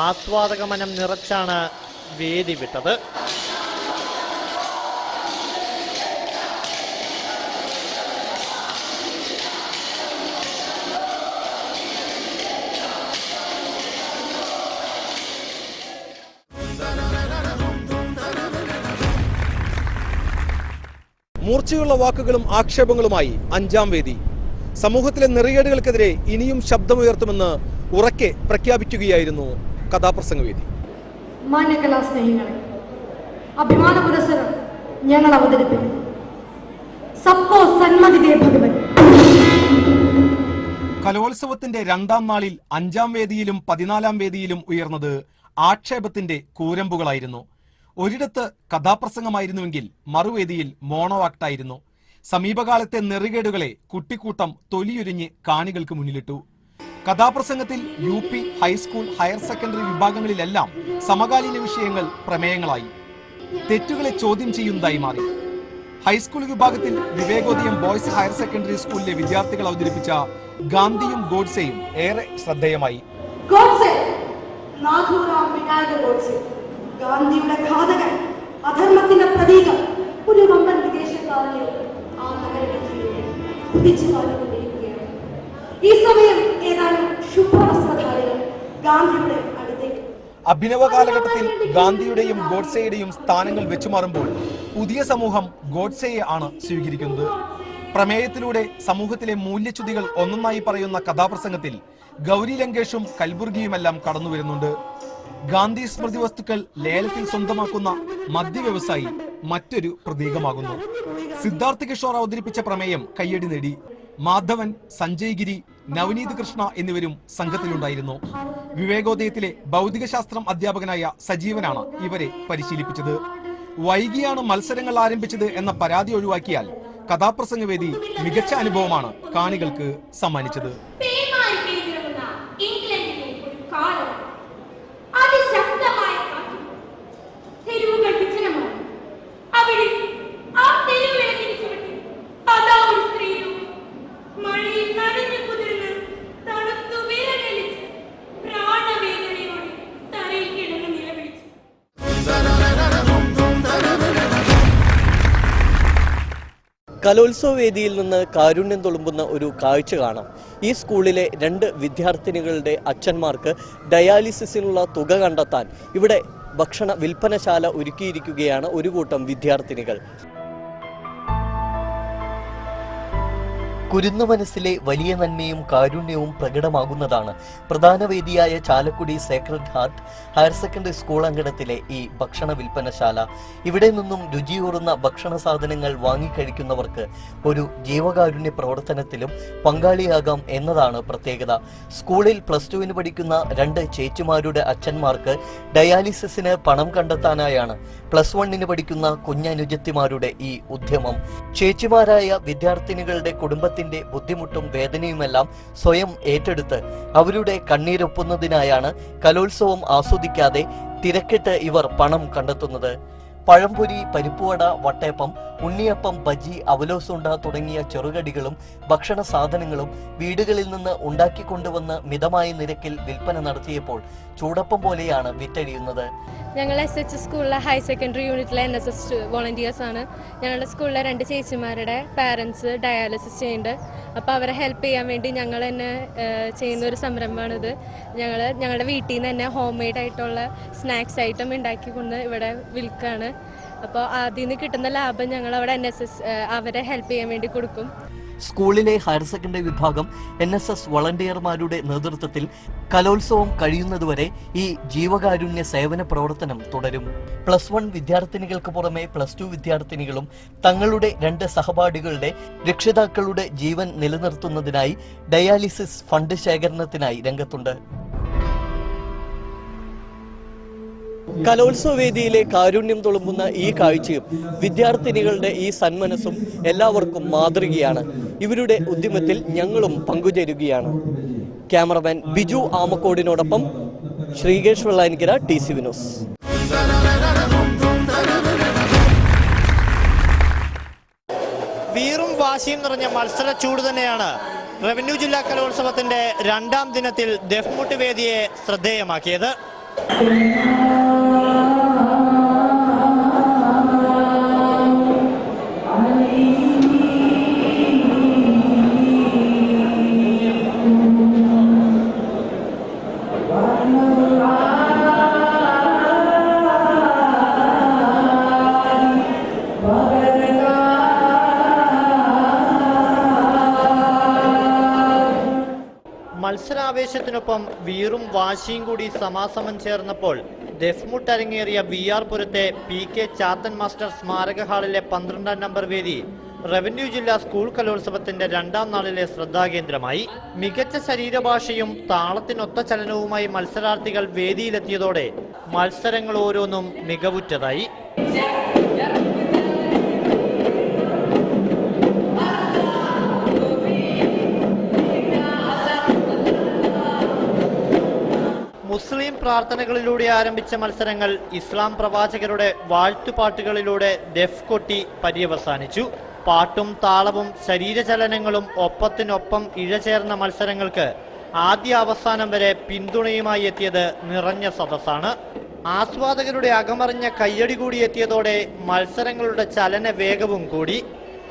K: ആസ്വാദക മനം നിറച്ചാണ് വേദി വിട്ടത്.
F: മൂർച്ചയുള്ള വാക്കുകളും ആക്ഷേപങ്ങളുമായി 5ാം വേദി. സമൂഹത്തിലെ നെറികേടുകൾക്കെതിരെ ഇനിയും ശബ്ദമുയർത്തുമെന്ന് ഉറക്കെ പ്രഖ്യാപിക്കുകയായിരുന്നു കഥാപ്രസംഗവേദി.
L: മാന്യകലാസ്നേഹികളെ, അഭിമാന പുരസ്സരം ഞങ്ങൾ അവതരിപ്പിക്കുന്നു. സബ്കോ സന്മതി ദേ ഭഗവൻ.
F: കലോത്സവത്തിന്റെ 2ാം നാളിൽ 5ാം വേദിയിലും 14ാം വേദിയിലും ഉയർന്നത് ആക്ഷേപത്തിന്റെ കൂരമ്പുകളായിരുന്നു. ഒരിടത്ത് കഥാപ്രസംഗമായിരുന്നുവെങ്കിൽ മറുവേദിയിൽ മോണോ ആക്ടായിരുന്നു. സമീപകാലത്തെ നെറികേടുകളെ കുട്ടിക്കൂട്ടം തൊലിയുരിഞ്ഞ് കാണികൾക്ക് മുന്നിലിട്ടു. കഥാപ്രസംഗത്തിൽ UP, ഹൈസ്കൂൾ, ഹയർ സെക്കൻഡറി വിഭാഗങ്ങളിലെല്ലാം സമകാലീന വിഷയങ്ങൾ പ്രമേയങ്ങളായി. തെറ്റുകളെ ചോദ്യം ചെയ്യുന്നതായി മാറി. ഹൈസ്കൂൾ വിഭാഗത്തിൽ വിവേകോദയം ബോയ്സ് ഹയർ സെക്കൻഡറി സ്കൂളിലെ വിദ്യാർത്ഥികൾ അവതരിപ്പിച്ച ഗാന്ധിയും ഗോഡ്സെയും ഏറെ ശ്രദ്ധേയമായി.
L: ഗാന്ധിയുടെ ഘാതകൻ, അധർമ്മത്തിന്റെ പ്രതീകം, ഒരു വമ്പൻ വിദേശകാരനെ ആ നഗരത്തിലൂടെ കുതിച്ചു പാടുകൊണ്ടിരിക്കുകയാണ്. ഈ സമയം ഏതാനും ശുഭ്രവസ്ത്രധാരികൾ ഗാന്ധിയുടെ അടുത്തേക്ക്.
F: അഭിനവ കാലഘട്ടത്തിൽ ഗാന്ധിയുടെയും ഗോഡ്സെയുടെയും സ്ഥാനങ്ങൾ വെച്ചുമാറുമ്പോൾ പുതിയ സമൂഹം ഗോഡ്സെയെ ആണ് സ്വീകരിക്കുന്നത്. പ്രമേയത്തിലൂടെ സമൂഹത്തിലെ മൂല്യച്യുതികൾ ഒന്നൊന്നായി പറയുന്ന കഥാപ്രസംഗത്തിൽ ഗൗരി ലങ്കേഷും കൽബുർഗിയുമെല്ലാം കടന്നു വരുന്നുണ്ട്. ഗാന്ധി സ്മൃതി വസ്തുക്കൾ ലേലത്തിൽ സ്വന്തമാക്കുന്ന മദ്യവ്യവസായി മറ്റൊരു പ്രതീകമാകുന്നു. സിദ്ധാർത്ഥ കിഷോർ അവതരിപ്പിച്ച പ്രമേയം കയ്യടി നേടി. മാധവൻ, സഞ്ജയ് ഗിരി, നവനീത് കൃഷ്ണ എന്നിവരും സംഘത്തിലുണ്ടായിരുന്നു. വിവേകോദയത്തിലെ ഭൗതികശാസ്ത്രം അധ്യാപകനായ സജീവനാണ് ഇവരെ പരിശീലിപ്പിച്ചത്. വൈകിയാണ് മത്സരങ്ങൾ ആരംഭിച്ചത് എന്ന പരാതി ഒഴിവാക്കിയാൽ കഥാപ്രസംഗവേദി മികച്ച അനുഭവമാണ് കാണികൾക്ക് സമ്മാനിച്ചത്.
A: കലോത്സവ വേദിയിൽ നിന്ന് കാരുണ്യം തുളുമ്പുന്ന ഒരു കാഴ്ച കാണാം. ഈ സ്കൂളിലെ 2 വിദ്യാർത്ഥിനികളുടെ അച്ഛന്മാർക്ക് ഡയാലിസിസിനുള്ള തുക കണ്ടെത്താൻ ഇവിടെ ഭക്ഷണ വിൽപ്പനശാല ഒരുക്കിയിരിക്കുകയാണ് ഒരു കൂട്ടം വിദ്യാർത്ഥിനികൾ. കുരുന്ന മനസ്സിലെ വലിയ നന്മയും കാരുണ്യവും പ്രകടമാകുന്നതാണ് പ്രധാന വേദിയായ Chalakudy sacred heart higher secondary school അങ്കണത്തിലെ ഈ ഭക്ഷണ വിൽപ്പനശാല. ഇവിടെ നിന്നും രുചിയൂറുന്ന ഭക്ഷണ സാധനങ്ങൾ വാങ്ങിക്കഴിക്കുന്നവർക്ക് ഒരു ജീവകാരുണ്യ പ്രവർത്തനത്തിലും പങ്കാളിയാകാം എന്നതാണ് പ്രത്യേകത. സ്കൂളിൽ +2 പഠിക്കുന്ന 2 ചേച്ചിമാരുടെ അച്ഛന്മാർക്ക് ഡയാലിസിസിന് പണം കണ്ടെത്താനായാണ് +1 പഠിക്കുന്ന കുഞ്ഞനുജത്തിമാരുടെ ഈ ഉദ്യമം. ചേച്ചിമാരായ വിദ്യാർത്ഥിനികളുടെ കുടുംബത്തിന്റെ ബുദ്ധിമുട്ടും വേദനയുമെല്ലാം സ്വയം ഏറ്റെടുത്ത് അവരുടെ കണ്ണീരൊപ്പുന്നതിനായാണ് കലോത്സവം ആസ്വദിക്കാതെ തിരക്കിട്ട് ഇവർ പണം കണ്ടെത്തുന്നത്. പഴംപൊരി, പരിപ്പുവട, വട്ടയപ്പം, ഉണ്ണിയപ്പം, ബജി, അവലോസുണ്ട തുടങ്ങിയ ചെറുകടികളും ഭക്ഷണ സാധനങ്ങളും വീടുകളിൽ നിന്ന് ഉണ്ടാക്കിക്കൊണ്ടുവന്ന് മിതമായ നിരക്കിൽ വിൽപ്പന നടത്തിയപ്പോൾ ചൂടപ്പം പോലെയാണ് വിറ്റഴിയുന്നത്.
M: ഞങ്ങൾ SH സ്കൂളിലെ ഹയർ സെക്കൻഡറി യൂണിറ്റിലെ NSS വോളണ്ടിയേഴ്സ് ആണ്. ഞങ്ങളുടെ സ്കൂളിലെ 2 ചേച്ചിമാരുടെ പാരൻസ് ഡയാലിസിസ് ചെയ്യുന്നുണ്ട്. അപ്പോൾ അവരെ ഹെൽപ്പ് ചെയ്യാൻ വേണ്ടി ഞങ്ങൾ തന്നെ ചെയ്യുന്ന ഒരു സംരംഭമാണിത്. ഞങ്ങളുടെ വീട്ടിൽ നിന്ന് തന്നെ ഹോം മെയ്ഡ് ആയിട്ടുള്ള സ്നാക്സ് ഐറ്റം ഉണ്ടാക്കിക്കൊണ്ട് ഇവിടെ വിൽക്കുകയാണ്. അപ്പോൾ അതിൽ നിന്ന് കിട്ടുന്ന ലാഭം ഞങ്ങൾ അവിടെ NSS അവരെ ഹെൽപ്പ് ചെയ്യാൻ വേണ്ടി കൊടുക്കും.
A: സ്കൂളിലെ ഹയർ സെക്കൻഡറി വിഭാഗം NSS വളണ്ടിയർമാരുടെ നേതൃത്വത്തിൽ കലോത്സവം കഴിയുന്നതുവരെ ഈ ജീവകാരുണ്യ സേവന പ്രവർത്തനം തുടരും. +1 വിദ്യാർത്ഥിനികൾക്ക് പുറമെ +2 വിദ്യാർത്ഥിനികളും തങ്ങളുടെ 2 സഹപാഠികളുടെ രക്ഷിതാക്കളുടെ ജീവൻ നിലനിർത്തുന്നതിനായി ഡയാലിസിസ് ഫണ്ട് ശേഖരണത്തിനായി രംഗത്തുണ്ട്. കലോത്സവ വേദിയിലെ കാരുണ്യം തുളുമ്പുന്ന ഈ കാഴ്ചയും വിദ്യാർത്ഥിനികളുടെ ഈ സന്മനസ്സും എല്ലാവർക്കും മാതൃകയാണ്. ഇവരുടെ ഉദ്യമത്തിൽ ഞങ്ങളും പങ്കുചേരുകയാണ്. ക്യാമറമാൻ ബിജു ആമക്കോടിനോടൊപ്പം ശ്രീകേഷ് വെള്ളാനിക്കര, TCV ന്യൂസ്.
K: വീറും വാശിയും നിറഞ്ഞ മത്സര ചൂട് തന്നെയാണ് റവന്യൂ ജില്ലാ കലോത്സവത്തിന്റെ 2ാം ദിനത്തിൽ ദഫ്മുട്ട് വേദിയെ ശ്രദ്ധേയമാക്കിയത്. മത്സരാവേശത്തിനൊപ്പം വീറും വാശിയും കൂടി സമാസമം ചേർന്നപ്പോൾ ദഫ്മുട്ട് അരങ്ങേറിയ VR പുരത്തെ PK ചാത്തൻ മാസ്റ്റർ സ്മാരക ഹാളിലെ 12ാം നമ്പർ വേദി റവന്യൂ ജില്ലാ സ്കൂൾ കലോത്സവത്തിന്റെ 2ാം നാളിലെ ശ്രദ്ധാകേന്ദ്രമായി. മികച്ച ശരീരഭാഷയും താളത്തിനൊത്ത ചലനവുമായി മത്സരാർത്ഥികൾ വേദിയിലെത്തിയതോടെ മത്സരങ്ങൾ ഓരോന്നും മികവുറ്റതായി. മുസ്ലിം പ്രാർത്ഥനകളിലൂടെ ആരംഭിച്ച മത്സരങ്ങൾ ഇസ്ലാം പ്രവാചകരുടെ വാഴ്ത്തുപാട്ടുകളിലൂടെ ദഫ് കൊട്ടി പര്യവസാനിച്ചു. പാട്ടും താളവും ശരീരചലനങ്ങളും ഒപ്പത്തിനൊപ്പം ഇഴചേർന്ന മത്സരങ്ങൾക്ക് ആദ്യ അവസാനം വരെ പിന്തുണയുമായി എത്തിയത് നിറഞ്ഞ സദസ്സാണ്. ആസ്വാദകരുടെ അകമറിഞ്ഞ കയ്യടി കൂടി എത്തിയതോടെ മത്സരങ്ങളുടെ ചലന വേഗവും കൂടി.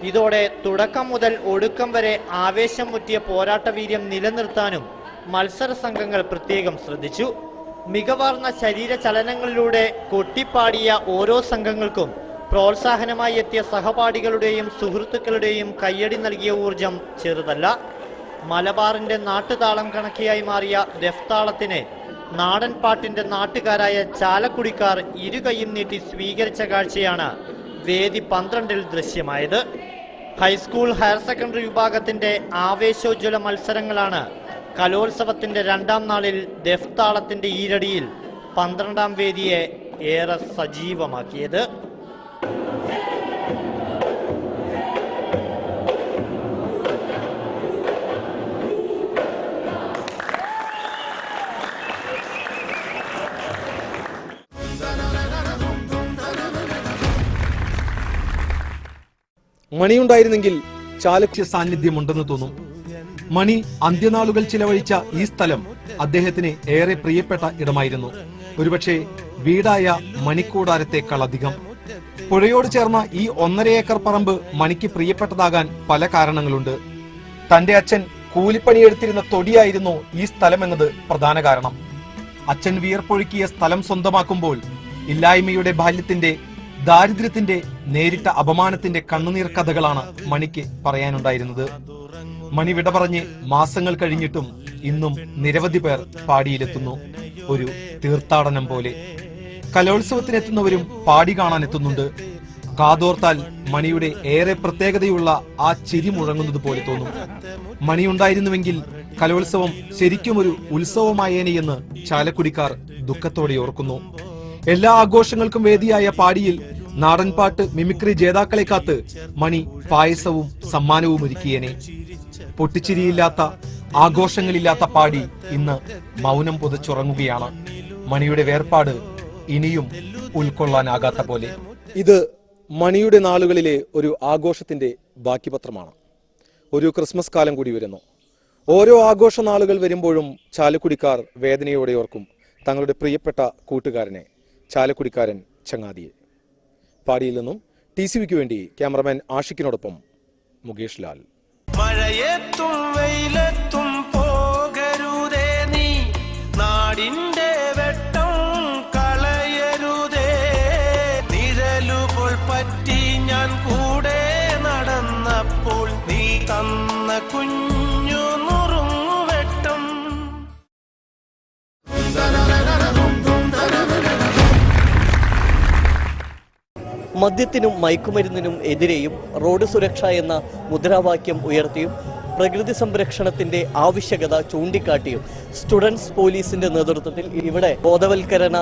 K: ഇതോടെ തുടക്കം മുതൽ ഒടുക്കം വരെ ആവേശം മുറ്റിയ പോരാട്ടവീര്യം നിലനിർത്താനും മത്സര സംഘങ്ങൾ പ്രത്യേകം ശ്രദ്ധിച്ചു. മികവാർന്ന ശരീര ചലനങ്ങളിലൂടെ കൊട്ടിപ്പാടിയ ഓരോ സംഘങ്ങൾക്കും പ്രോത്സാഹനമായി എത്തിയ സഹപാഠികളുടെയും സുഹൃത്തുക്കളുടെയും കയ്യടി നൽകിയ ഊർജം ചെറുതല്ല. മലബാറിന്റെ നാട്ടുതാളം കണക്കിയായി മാറിയ ദഫ്താളത്തിന് നാടൻ പാട്ടിന്റെ നാട്ടുകാരായ ചാലക്കുടിക്കാർ ഇരുകൈയും നീട്ടി സ്വീകരിച്ച കാഴ്ചയാണ് വേദി 12ൽ ദൃശ്യമായത്. ഹൈസ്കൂൾ ഹയർ സെക്കൻഡറി വിഭാഗത്തിന്റെ ആവേശോജ്വല മത്സരങ്ങളാണ് കലോത്സവത്തിന്റെ 2ാം നാളിൽ ദഫ്താളത്തിന്റെ ഈരടിയിൽ 12ാം വേദിയെ ഏറെ സജീവമാക്കിയത്.
F: മണിയുണ്ടായിരുന്നെങ്കിൽ ചാലക്കുടി സാന്നിധ്യമുണ്ടെന്ന് തോന്നും. മണി അന്ത്യനാളുകൾ ചിലവഴിച്ച ഈ സ്ഥലം അദ്ദേഹത്തിന് ഏറെ പ്രിയപ്പെട്ട ഇടമായിരുന്നു. ഒരുപക്ഷെ വീടായ മണിക്കൂടാരത്തെക്കാളധികം. പുഴയോട് ചേർന്ന ഈ 1.5 ഏക്കർ പറമ്പ് മണിക്ക് പ്രിയപ്പെട്ടതാകാൻ പല കാരണങ്ങളുണ്ട്. തന്റെ അച്ഛൻ കൂലിപ്പണിയെടുത്തിരുന്ന തൊടിയായിരുന്നു ഈ സ്ഥലമെന്നത് പ്രധാന കാരണം. അച്ഛൻ വിയർപ്പൊഴുക്കിയ സ്ഥലം സ്വന്തമാക്കുമ്പോൾ ഇല്ലായ്മയുടെ ബാല്യത്തിന്റെ, ദാരിദ്ര്യത്തിന്റെ, നേരിട്ട അപമാനത്തിന്റെ കണ്ണുനീർ കഥകളാണ് മണിക്ക് പറയാനുണ്ടായിരുന്നത്. മണി വിട പറഞ്ഞ് മാസങ്ങൾ കഴിഞ്ഞിട്ടും ഇന്നും നിരവധി പേർ പാടിയിലെത്തുന്നു. ഒരു തീർത്ഥാടനം പോലെ കലോത്സവത്തിനെത്തുന്നവരും പാടി കാണാനെത്തുന്നുണ്ട്. കാതോർത്താൽ മണിയുടെ ഏറെ പ്രത്യേകതയുള്ള ആ ചിരി മുഴങ്ങുന്നത് പോലെ തോന്നും. മണിയുണ്ടായിരുന്നുവെങ്കിൽ കലോത്സവം ശരിക്കും ഒരു ഉത്സവമായേനെയെന്ന് ചാലക്കുടിക്കാർ ദുഃഖത്തോടെ ഓർക്കുന്നു. എല്ലാ ആഘോഷങ്ങൾക്കും വേദിയായ പാടിയിൽ നാടൻപാട്ട് മിമിക്രി ജേതാക്കളെ കാത്ത് മണി പായസവും സമ്മാനവും ഒരുക്കിയേനെ. പൊട്ടിച്ചിരിയില്ലാത്ത, ആഘോഷങ്ങളില്ലാത്ത പാടി ഇന്ന് മൗനം പുതച്ചുറങ്ങുകയാണ്. മണിയുടെ വേർപാട് ഇനിയും ഉൾക്കൊള്ളാനാകാത്ത പോലെ. ഇത് മണിയുടെ നാളുകളിലെ ഒരു ആഘോഷത്തിന്റെ ബാക്കി പത്രമാണ്. ഒരു ക്രിസ്മസ് കാലം കൂടി വരുന്നു. ഓരോ ആഘോഷ നാളുകൾ വരുമ്പോഴും ചാലക്കുടിക്കാർ വേദനയോടെ ഓർക്കും തങ്ങളുടെ പ്രിയപ്പെട്ട കൂട്ടുകാരനെ, ചാലക്കുടിക്കാരൻ ചങ്ങാതിയെ. പാടിയിൽ നിന്നും TCVക്ക് വേണ്ടി ക്യാമറമാൻ ആഷിക്കിനോടൊപ്പം മുകേഷ് ലാൽ.
H: മഴയെത്തും വെയിലെത്തും പോകരുതേ നീ, നാടിന്റെ വെട്ടം കളയരുതേ, നിഴലു
A: മദ്യത്തിനും മയക്കുമരുന്നിനും എതിരെയും റോഡ് സുരക്ഷ എന്ന മുദ്രാവാക്യം ഉയർത്തിയും പ്രകൃതി സംരക്ഷണത്തിന്റെ ആവശ്യകത ചൂണ്ടിക്കാട്ടിയും സ്റ്റുഡൻസ് പോലീസിന്റെ നേതൃത്വത്തിൽ ഇവിടെ ബോധവൽക്കരണ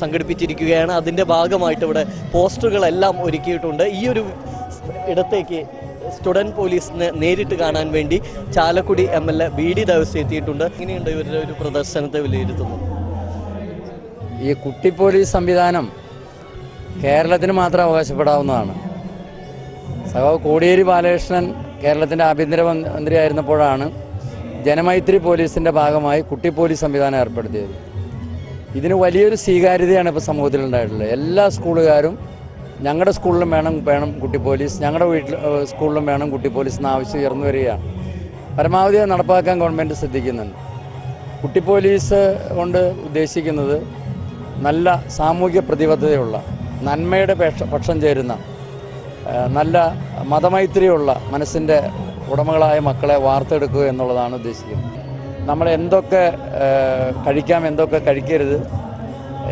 A: സംഘടിപ്പിച്ചിരിക്കുകയാണ്. അതിന്റെ ഭാഗമായിട്ട് ഇവിടെ പോസ്റ്ററുകളെല്ലാം ഒരുക്കിയിട്ടുണ്ട്. ഈ ഒരു ഇടത്തേക്ക് സ്റ്റുഡൻറ് പോലീസിനെ നേരിട്ട് കാണാൻ വേണ്ടി ചാലക്കുടി MLA BD ദേവസ്വം എത്തിയിട്ടുണ്ട്. ഇങ്ങനെയുണ്ട് ഇവരുടെ ഒരു പ്രദർശനത്തെ വിലയിരുത്തുന്നു.
N: ഈ കുട്ടി പോലീസ് സംവിധാനം കേരളത്തിന് മാത്രം അവകാശപ്പെടാവുന്നതാണ്. സഖാവ് കോടിയേരി ബാലകൃഷ്ണൻ കേരളത്തിൻ്റെ ആഭ്യന്തരമന്ത്രിയായിരുന്നപ്പോഴാണ് ജനമൈത്രി പോലീസിൻ്റെ ഭാഗമായി കുട്ടി പോലീസ് സംവിധാനം ഏർപ്പെടുത്തിയത്. ഇതിന് വലിയൊരു സ്വീകാര്യതയാണ് ഇപ്പോൾ സമൂഹത്തിലുണ്ടായിട്ടുള്ളത്. എല്ലാ സ്കൂളുകാരും ഞങ്ങളുടെ സ്കൂളിലും വേണം കുട്ടി പോലീസ്, ഞങ്ങളുടെ സ്കൂളിലും വേണം കുട്ടി പോലീസ് എന്ന ആവശ്യം ഉയർന്നു വരികയാണ്. പരമാവധി നടപ്പാക്കാൻ ഗവൺമെൻറ് ശ്രദ്ധിക്കുന്നുണ്ട്. കുട്ടി പോലീസ് കൊണ്ട് ഉദ്ദേശിക്കുന്നത് നല്ല സാമൂഹ്യ പ്രതിബദ്ധതയുള്ള, നന്മയുടെ പക്ഷം ചേരുന്ന, നല്ല മതമൈത്രിയുള്ള മനസ്സിൻ്റെ ഉടമകളായ മക്കളെ വാർത്തെടുക്കുക എന്നുള്ളതാണ് ഉദ്ദേശിക്കുന്നത്. നമ്മൾ എന്തൊക്കെ കഴിക്കാം, എന്തൊക്കെ കഴിക്കരുത്,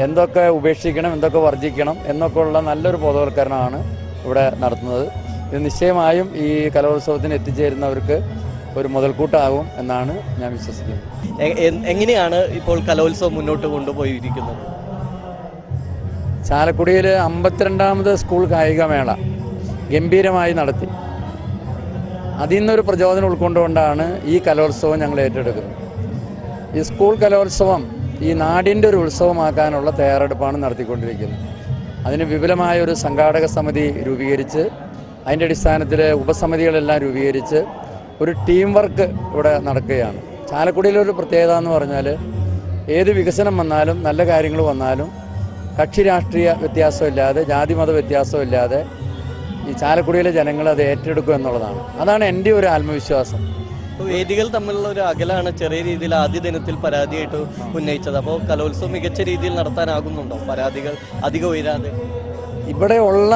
N: എന്തൊക്കെ ഉപേക്ഷിക്കണം, എന്തൊക്കെ വർജിക്കണം എന്നൊക്കെയുള്ള നല്ലൊരു ബോധവൽക്കരണമാണ് ഇവിടെ നടത്തുന്നത്. ഇത് നിശ്ചയമായും ഈ കലോത്സവത്തിന് എത്തിച്ചേരുന്നവർക്ക് ഒരു മുതൽക്കൂട്ടാകും എന്നാണ് ഞാൻ വിശ്വസിക്കുന്നത്.
A: എങ്ങനെയാണ് ഇപ്പോൾ കലോത്സവം മുന്നോട്ട് കൊണ്ടുപോയിരിക്കുന്നത്?
N: ചാലക്കുടിയിൽ 52ാമത് സ്കൂൾ കായികമേള ഗംഭീരമായി നടത്തി. അതിൽ നിന്നൊരു പ്രചോദനം ഉൾക്കൊണ്ടുകൊണ്ടാണ് ഈ കലോത്സവം ഞങ്ങൾ ഏറ്റെടുക്കുന്നത്. ഈ സ്കൂൾ കലോത്സവം ഈ നാടിൻ്റെ ഒരു ഉത്സവമാക്കാനുള്ള തയ്യാറെടുപ്പാണ് നടത്തിക്കൊണ്ടിരിക്കുന്നത്. അതിന് വിപുലമായ ഒരു സംഘാടക സമിതി രൂപീകരിച്ച് അതിൻ്റെ അടിസ്ഥാനത്തിൽ ഉപസമിതികളെല്ലാം രൂപീകരിച്ച് ഒരു ടീം വർക്ക് ഇവിടെ നടക്കുകയാണ്. ചാലക്കുടിയിലൊരു പ്രത്യേകത എന്ന് പറഞ്ഞാൽ ഏത് വികസനം വന്നാലും നല്ല കാര്യങ്ങൾ വന്നാലും കക്ഷി രാഷ്ട്രീയ വ്യത്യാസമില്ലാതെ, ജാതിമത വ്യത്യാസമില്ലാതെ ഈ ചാലക്കുടിയിലെ ജനങ്ങൾ അത് ഏറ്റെടുക്കും എന്നുള്ളതാണ്. അതാണ് എൻ്റെ ഒരു ആത്മവിശ്വാസം.
A: വേദികൾ തമ്മിലുള്ള ഒരു അകലാണ് ചെറിയ രീതിയിൽ ആദ്യ ദിനത്തിൽ പരാതിയായിട്ട് ഉന്നയിച്ചത്. അപ്പോൾ കലോത്സവം മികച്ച രീതിയിൽ നടത്താനാകുന്നുണ്ടോ? പരാതികൾ അധികം ഉയരാതെ
N: ഇവിടെയുള്ള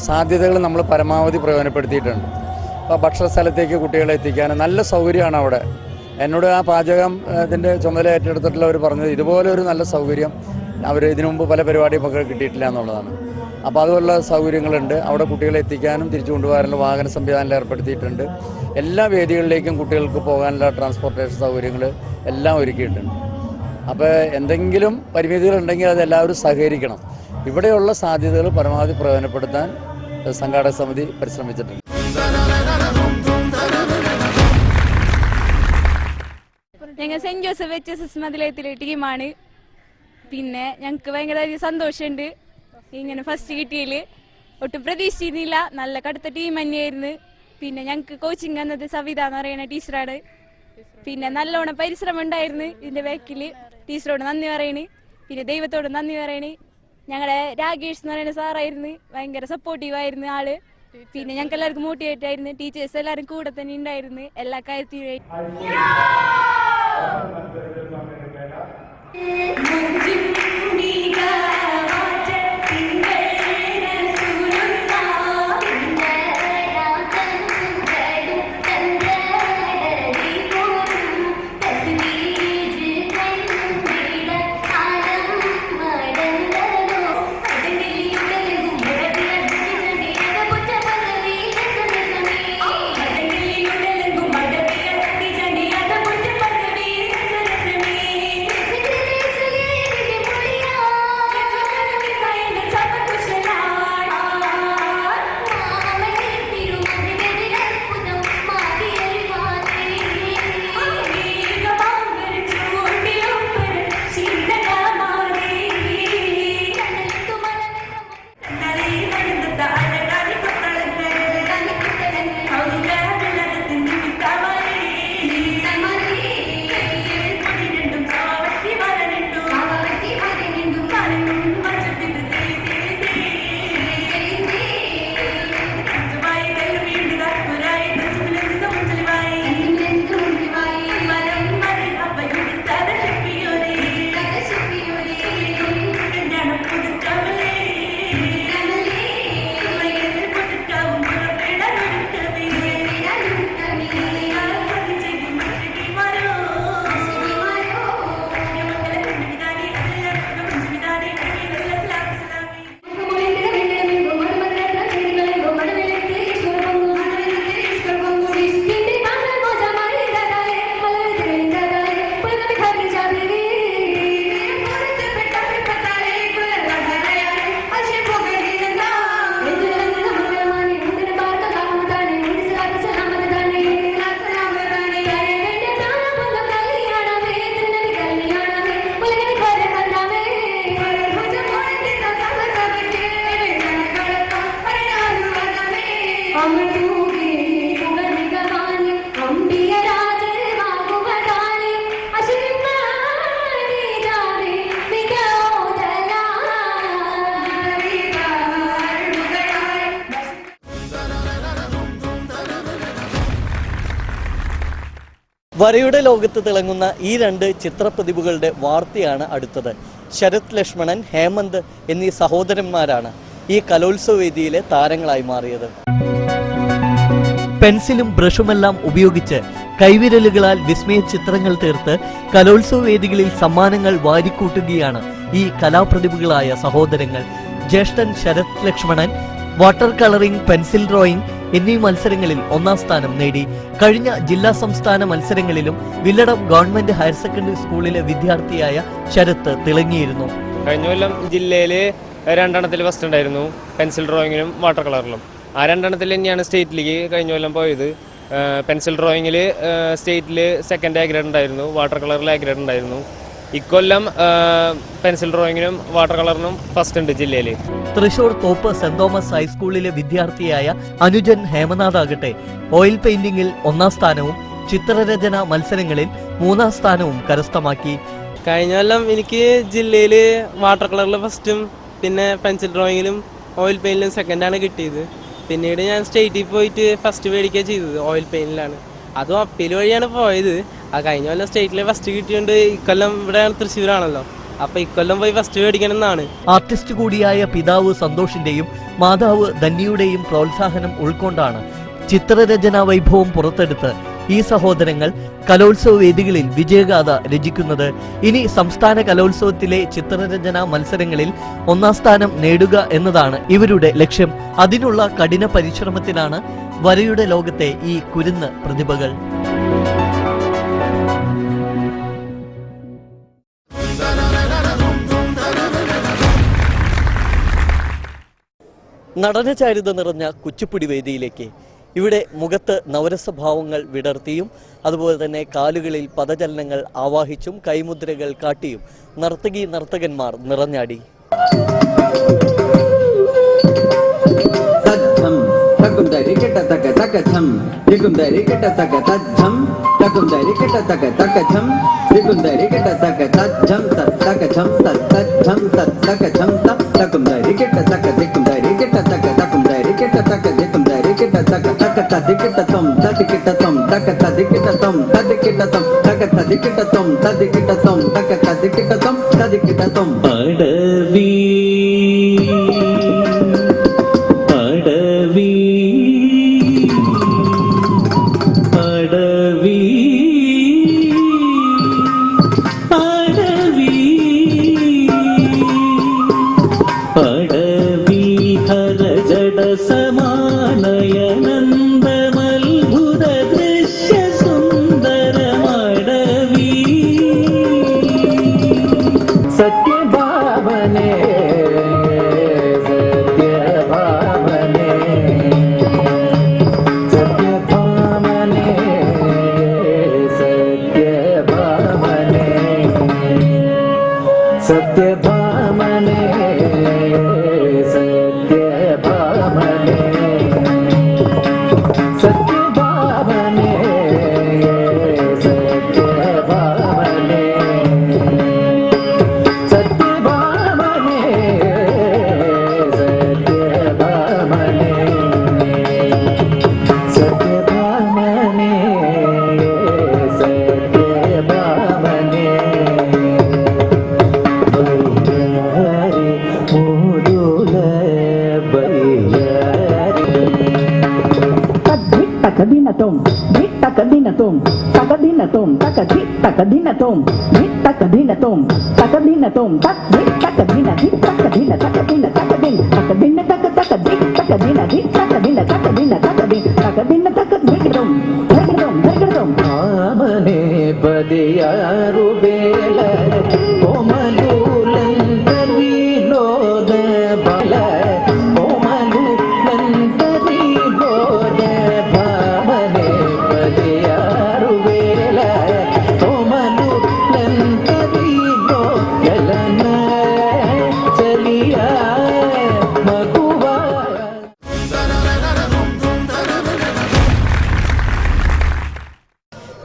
N: സാധ്യതകൾ നമ്മൾ പരമാവധി പ്രയോജനപ്പെടുത്തിയിട്ടുണ്ട്. അപ്പോൾ ഭക്ഷണസ്ഥലത്തേക്ക് കുട്ടികളെ എത്തിക്കാൻ നല്ല സൗകര്യമാണ് അവിടെ. എന്നോട് ആ പാചകം ഇതിൻ്റെ ചുമതല ഏറ്റെടുത്തിട്ടുള്ളവർ പറഞ്ഞത് ഇതുപോലെ ഒരു നല്ല സൗകര്യം അവർ ഇതിനു മുമ്പ് പല പരിപാടിയൊക്കെ കിട്ടിയിട്ടില്ല എന്നുള്ളതാണ്. അപ്പോൾ അതുപോലുള്ള സൗകര്യങ്ങളുണ്ട്. അവിടെ കുട്ടികളെ എത്തിക്കാനും തിരിച്ചു കൊണ്ടുപോകാനുള്ള വാഹന സംവിധാനം ഏർപ്പെടുത്തിയിട്ടുണ്ട്. എല്ലാ വേദികളിലേക്കും കുട്ടികൾക്ക് പോകാനുള്ള ട്രാൻസ്പോർട്ടേഷൻ സൗകര്യങ്ങൾ എല്ലാം ഒരുക്കിയിട്ടുണ്ട്. അപ്പോൾ എന്തെങ്കിലും പരിമിതികളുണ്ടെങ്കിൽ അതെല്ലാവരും സഹകരിക്കണം. ഇവിടെയുള്ള സാധ്യതകൾ പരമാവധി പ്രയോജനപ്പെടുത്താൻ സംഘാടക സമിതി പരിശ്രമിച്ചിട്ടുണ്ട്.
M: ഞങ്ങൾ സെൻറ് ജോസഫ് HSS മതിലയത്തിലെ ടീമാണ്. പിന്നെ ഞങ്ങൾക്ക് ഭയങ്കര സന്തോഷമുണ്ട് ഇങ്ങനെ ഫസ്റ്റ് കിട്ടിയതിൽ. ഒട്ടും പ്രതീക്ഷിച്ചിരുന്നില്ല. നല്ല കടുത്ത ടീം തന്നെയായിരുന്നു. പിന്നെ ഞങ്ങൾക്ക് കോച്ചിങ് തന്നത് സവിത എന്ന് പറയുന്ന ടീച്ചറാണ്. പിന്നെ നല്ലോണം പരിശ്രമം ഉണ്ടായിരുന്നു ഇതിൻ്റെ ബാക്കിൽ. ടീച്ചറോട് നന്ദി പറയണ്. പിന്നെ ദൈവത്തോട് നന്ദി പറയണ്. ഞങ്ങളുടെ രാകേഷ് എന്ന് പറയുന്ന സാറായിരുന്നു. ഭയങ്കര സപ്പോർട്ടീവായിരുന്നു ആള്. പിന്നെ ഞങ്ങൾക്ക് എല്ലാവർക്കും മോട്ടിവേറ്റ് ആയിരുന്നു. ടീച്ചേഴ്സ് എല്ലാവരും കൂടെ തന്നെ ഉണ്ടായിരുന്നു എല്ലാ കാര്യത്തിലും.
A: വരയുടെ ലോകത്ത് തിളങ്ങുന്ന ഈ രണ്ട് ചിത്രപ്രതിഭകളുടെ വാർത്തയാണ് അടുത്തത്. ശരത് ലക്ഷ്മണൻ, ഹേമന്ത് എന്നീ സഹോദരന്മാരാണ് ഈ കലോത്സവ വേദിയിലെ താരങ്ങളായി മാറിയത്. പെൻസിലും ബ്രഷുമെല്ലാം ഉപയോഗിച്ച് കൈവിരലുകളാൽ വിസ്മയ ചിത്രങ്ങൾ തീർത്ത് കലോത്സവ വേദികളിൽ സമ്മാനങ്ങൾ വാരിക്കൂട്ടുകയാണ് ഈ കലാപ്രതിഭകളായ സഹോദരങ്ങൾ. ജ്യേഷ്ഠൻ Sharath Lakshmanan water colouring, pencil drawing എന്നീ മത്സരങ്ങളിൽ ഒന്നാം സ്ഥാനം നേടി. കഴിഞ്ഞ ജില്ലാ സംസ്ഥാന മത്സരങ്ങളിലും വില്ലടം ഗവൺമെന്റ് ഹയർ സെക്കൻഡറി സ്കൂളിലെ വിദ്യാർത്ഥിയായ ശരത്ത് തിളങ്ങിയിരുന്നു.
O: കഴിഞ്ഞ കൊല്ലം ജില്ലയിൽ 2 ഫസ്റ്റ് ഉണ്ടായിരുന്നു, പെൻസിൽ ഡ്രോയിങ്ങിലും വാട്ടർ കളറിലും. ആ 2 തന്നെയാണ് സ്റ്റേറ്റിലേക്ക് കഴിഞ്ഞ കൊല്ലം പോയത്. പെൻസിൽ ഡ്രോയിങ്ങിൽ സ്റ്റേറ്റിൽ സെക്കൻഡ് എ ഗ്രേഡ് ഉണ്ടായിരുന്നു, വാട്ടർ കളറിൽ എ ഗ്രേഡ് ഉണ്ടായിരുന്നു. ഇക്കൊല്ലം പെൻസിൽ ഡ്രോയിങ്ങിനും വാട്ടർ കളറിനും ഫസ്റ്റ് ഉണ്ട് ജില്ലയിൽ.
A: തൃശൂർ തോപ്പ് സെന്റ് തോമസ് ഹൈസ്കൂളിലെ വിദ്യാർത്ഥിയായ അനുജൻ ഹേമനാഥ് ആകട്ടെ ഓയിൽ പെയിന്റിംഗിൽ 1ാം സ്ഥാനവും ചിത്രരചന മത്സരങ്ങളിൽ 3ാം സ്ഥാനവും കരസ്ഥമാക്കി.
P: കഴിഞ്ഞ കൊല്ലം എനിക്ക് ജില്ലയിൽ വാട്ടർ കളറിൽ ഫസ്റ്റും പിന്നെ പെൻസിൽ ഡ്രോയിങ്ങിലും ഓയിൽ പെയിന്റിലും സെക്കൻഡാണ് കിട്ടിയത്. പിന്നീട് ഞാൻ സ്റ്റേറ്റിൽ പോയിട്ട് ഫസ്റ്റ് മേടിക്കുക ചെയ്തത് ഓയിൽ പെയിന്റിലാണ്. അതും അപ്പീൽ വഴിയാണ് പോയത്. ആ കഴിഞ്ഞ കൊല്ലം സ്റ്റേറ്റിൽ ഫസ്റ്റ് കിട്ടിയുണ്ട്. ഇക്കൊല്ലം ഇവിടെ തൃശ്ശൂരാണല്ലോ, അപ്പൊ ഇക്കൊല്ലം പോയി ഫസ്റ്റ് മേടിക്കണം എന്നാണ്.
A: ആർട്ടിസ്റ്റ് കൂടിയായ പിതാവ് സന്തോഷിന്റെയും മാതാവ് ധന്യയുടെയും പ്രോത്സാഹനം ഉൾക്കൊണ്ടാണ് ചിത്രരചനാ വൈഭവം പുറത്തെടുത്ത് ഈ സഹോദരങ്ങൾ കലോത്സവ വേദികളിൽ വിജയഗാഥ രചിക്കുന്നത്. ഇനി സംസ്ഥാന കലോത്സവത്തിലെ ചിത്രരചനാ മത്സരങ്ങളിൽ 1ാം സ്ഥാനം നേടുക എന്നതാണ് ഇവരുടെ ലക്ഷ്യം. അതിനുള്ള കഠിന പരിശ്രമത്തിലാണ് വരയുടെ ലോകത്തെ ഈ കുരുന്ന് പ്രതിഭകൾ. നടനചാരുത നിറഞ്ഞ കുച്ചിപ്പുടി വേദിയിലേക്ക്. ഇവിടെ മുഖത്ത് നവരസഭാവങ്ങൾ വിടർത്തിയും അതുപോലെ തന്നെ കാലുകളിൽ പദചലനങ്ങൾ ആവാഹിച്ചും കൈമുദ്രകൾ കാട്ടിയും നർത്തകന്മാർ നിറഞ്ഞാടി.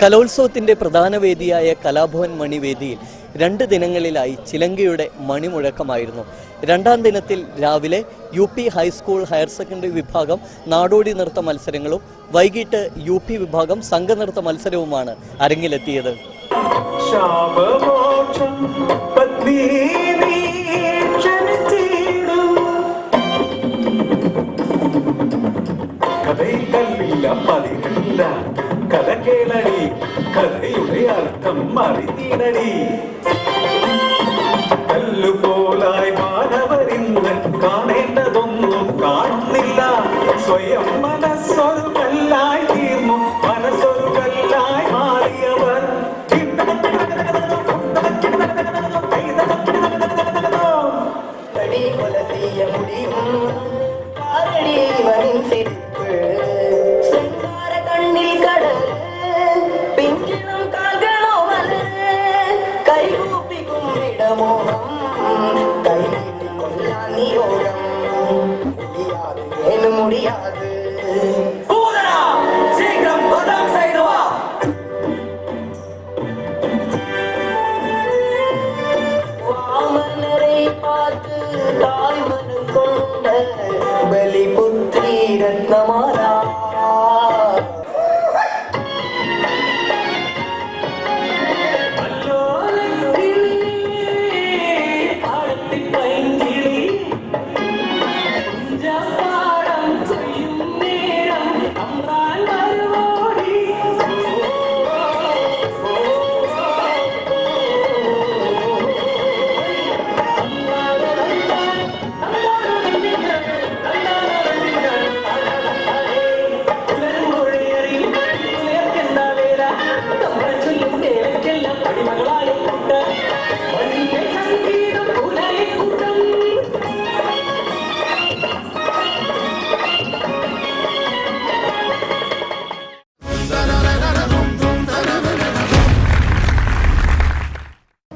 A: കലോത്സവത്തിന്റെ പ്രധാന വേദിയായ കലാഭവൻ മണിവേദിയിൽ 2 ദിനങ്ങളിലായി ചിലങ്കയുടെ മണിമുഴക്കമായിരുന്നു. 2ാം ദിനത്തിൽ രാവിലെ UP ഹൈസ്കൂൾ ഹയർ സെക്കൻഡറി വിഭാഗം നാടോടി നൃത്ത മത്സരങ്ങളും വൈകിട്ട് UP വിഭാഗം സംഘനൃത്ത മത്സരവുമാണ് അരങ്ങിലെത്തിയത്.
B: കഥ കേളടി, കഥയുടെ അർത്ഥം അറിഞ്ഞിടടി. കല്ലുപോലായി മാനവരിന്ന് കാണേണ്ടതൊന്നും കാണുന്നില്ല. സ്വയം മനസ്സൊരു കല്ലായി തീർന്നു, മനസ്സൊരു കല്ലായി മാറിയവർ.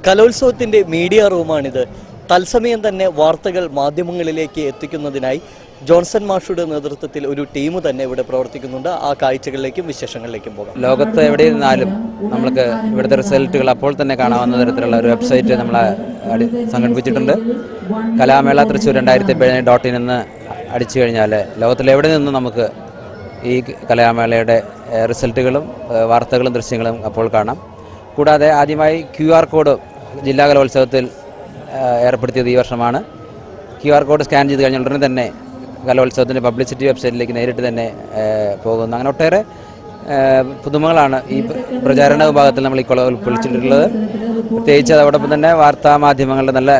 A: കലോത്സവത്തിന്റെ മീഡിയ റൂമാണിത്. തത്സമയം തന്നെ വാർത്തകൾ മാധ്യമങ്ങളിലേക്ക് എത്തിക്കുന്നതിനായി ജോൺസൺ മാഷുടെ നേതൃത്വത്തിൽ ഒരു ടീം തന്നെ ഇവിടെ പ്രവർത്തിക്കുന്നുണ്ട്. ആ കാഴ്ചകളിലേക്കും വിശേഷങ്ങളിലേക്കും പോകാം.
Q: ലോകത്ത് എവിടെ ഇരുന്നാലും നമ്മൾക്ക് ഇവിടുത്തെ റിസൾട്ടുകൾ അപ്പോൾ തന്നെ കാണാവുന്ന തരത്തിലുള്ള ഒരു വെബ്സൈറ്റ് നമ്മൾ സംഘടിപ്പിച്ചിട്ടുണ്ട്. കലാമേള തൃശ്ശൂർ 2017.in എന്ന് അടിച്ചു കഴിഞ്ഞാൽ ലോകത്തിലെവിടെ നിന്നും നമുക്ക് ഈ കലാമേളയുടെ റിസൾട്ടുകളും വാർത്തകളും ദൃശ്യങ്ങളും അപ്പോൾ കാണാം. കൂടാതെ ആദ്യമായി QR കോഡ് ജില്ലാ കലോത്സവത്തിൽ ഏർപ്പെടുത്തിയത് ഈ വർഷമാണ്. QR കോഡ് സ്കാൻ ചെയ്ത് കഴിഞ്ഞാൽ ഉടനെ തന്നെ കലോത്സവത്തിൻ്റെ പബ്ലിസിറ്റി വെബ്സൈറ്റിലേക്ക് നേരിട്ട് തന്നെ പോകുന്നു. അങ്ങനെ ഒട്ടേറെ പുതുമകളാണ് ഈ പ്രചാരണ വിഭാഗത്തിൽ നമ്മൾ ഈ കൊല്ലം ഉൾപ്പെടുത്തിയിട്ടുള്ളത്. പ്രത്യേകിച്ച് അതോടൊപ്പം തന്നെ വാർത്താ മാധ്യമങ്ങളുടെ നല്ല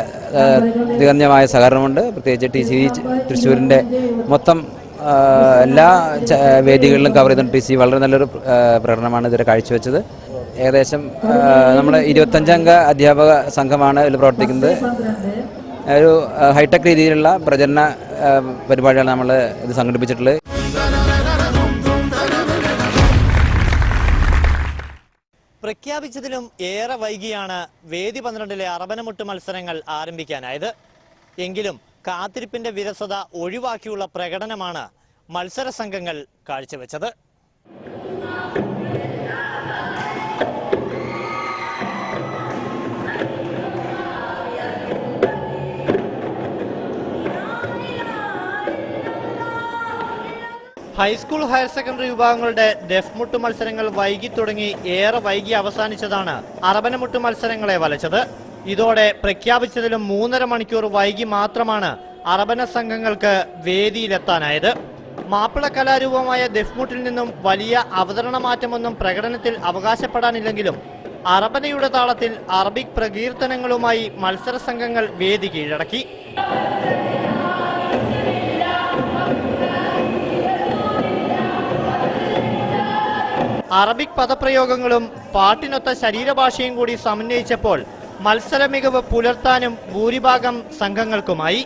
Q: തികഞ്ഞമായ സഹകരണമുണ്ട്. പ്രത്യേകിച്ച് TCV തൃശ്ശൂരിൻ്റെ മൊത്തം എല്ലാ വേദികളിലും കവർ ചെയ്ത TCV വളരെ നല്ലൊരു പ്രകടനമാണ് ഇതുവരെ കാഴ്ചവെച്ചത്. ഏകദേശം നമ്മൾ 25 അംഗ അധ്യാപക സംഘമാണ് ഇതിൽ പ്രവർത്തിക്കുന്നത്. ഒരു ഹൈടെക് രീതിയിലുള്ള പ്രചരണ പരിപാടിയാണ് നമ്മൾ ഇത് സംഘടിപ്പിച്ചിട്ടുള്ളത്.
K: പ്രഖ്യാപിച്ചതിലും ഏറെ വൈകിയാണ് വേദി 12-ലെ അറബനമുട്ട് മത്സരങ്ങൾ ആരംഭിക്കാനായത്. എങ്കിലും കാത്തിരിപ്പിന്റെ വിരസത ഒഴിവാക്കിയുള്ള പ്രകടനമാണ് മത്സര സംഘങ്ങൾ കാഴ്ചവെച്ചത്. ഹൈസ്കൂൾ ഹയർ സെക്കൻഡറി വിഭാഗങ്ങളുടെ ദഫ്മുട്ട് മത്സരങ്ങൾ വൈകി തുടങ്ങി ഏറെ വൈകി അവസാനിച്ചതാണ് അറബനമുട്ട് മത്സരങ്ങളെ വലച്ചത്. ഇതോടെ പ്രഖ്യാപിച്ചതിലും 3.5 മണിക്കൂർ വൈകി മാത്രമാണ് അറബന സംഘങ്ങൾക്ക് വേദിയിലെത്താനായത്. മാപ്പിള കലാരൂപമായ ദഫ്മുട്ടിൽ നിന്നും വലിയ അവതരണ മാറ്റമൊന്നും പ്രകടനത്തിൽ അവകാശപ്പെടാനില്ലെങ്കിലും അറബനയുടെ താളത്തിൽ അറബിക് പ്രകീർത്തനങ്ങളുമായി മത്സര സംഘങ്ങൾ വേദി കീഴടക്കി. അറബിക് പദപ്രയോഗങ്ങളും പാട്ടിനൊത്ത ശരീരഭാഷയും കൂടി സമന്വയിച്ചപ്പോൾ മത്സര മികവ് പുലർത്താനും ഭൂരിഭാഗം സംഘങ്ങൾക്കുമായി.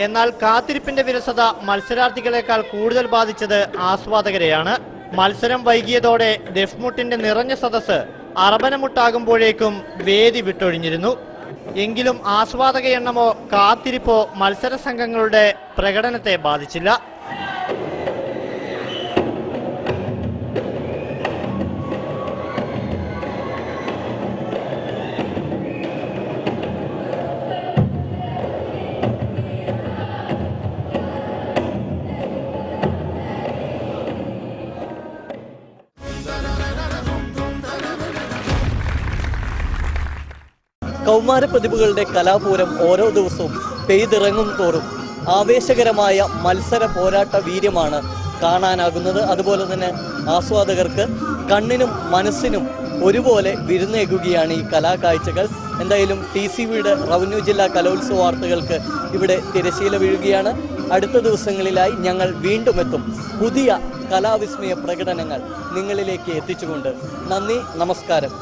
K: എന്നാൽ കാത്തിരിപ്പിന്റെ വിരസത മത്സരാർത്ഥികളെക്കാൾ കൂടുതൽ ബാധിച്ചത് ആസ്വാദകരെയാണ്. മത്സരം വൈകിയതോടെ ദഫ്മുട്ടിന്റെ നിറഞ്ഞ സദസ്സ് അറബനമുട്ടാകുമ്പോഴേക്കും വേദി വിട്ടൊഴിഞ്ഞിരുന്നു. എങ്കിലും ആസ്വാദക എണ്ണമോ കാത്തിരിപ്പോ മത്സര സംഘങ്ങളുടെ പ്രകടനത്തെ ബാധിച്ചില്ല.
A: കൗമാര പ്രതിഭകളുടെ കലാപൂരം ഓരോ ദിവസവും പെയ്തിറങ്ങും തോറും ആവേശകരമായ മത്സര പോരാട്ട വീര്യമാണ് കാണാനാകുന്നത്. അതുപോലെ തന്നെ ആസ്വാദകർക്ക് കണ്ണിനും മനസ്സിനും ഒരുപോലെ വിരുന്നേകുകയാണ് ഈ കലാകാഴ്ചകൾ. എന്തായാലും TCVയുടെ റവന്യൂ ജില്ലാ കലോത്സവ വാർത്തകൾക്ക് ഇവിടെ തിരശീല വീഴുകയാണ്. അടുത്ത ദിവസങ്ങളിലായി ഞങ്ങൾ വീണ്ടും എത്തും പുതിയ കലാവിസ്മയ പ്രകടനങ്ങൾ നിങ്ങളിലേക്ക് എത്തിച്ചുകൊണ്ട്. നന്ദി, നമസ്കാരം.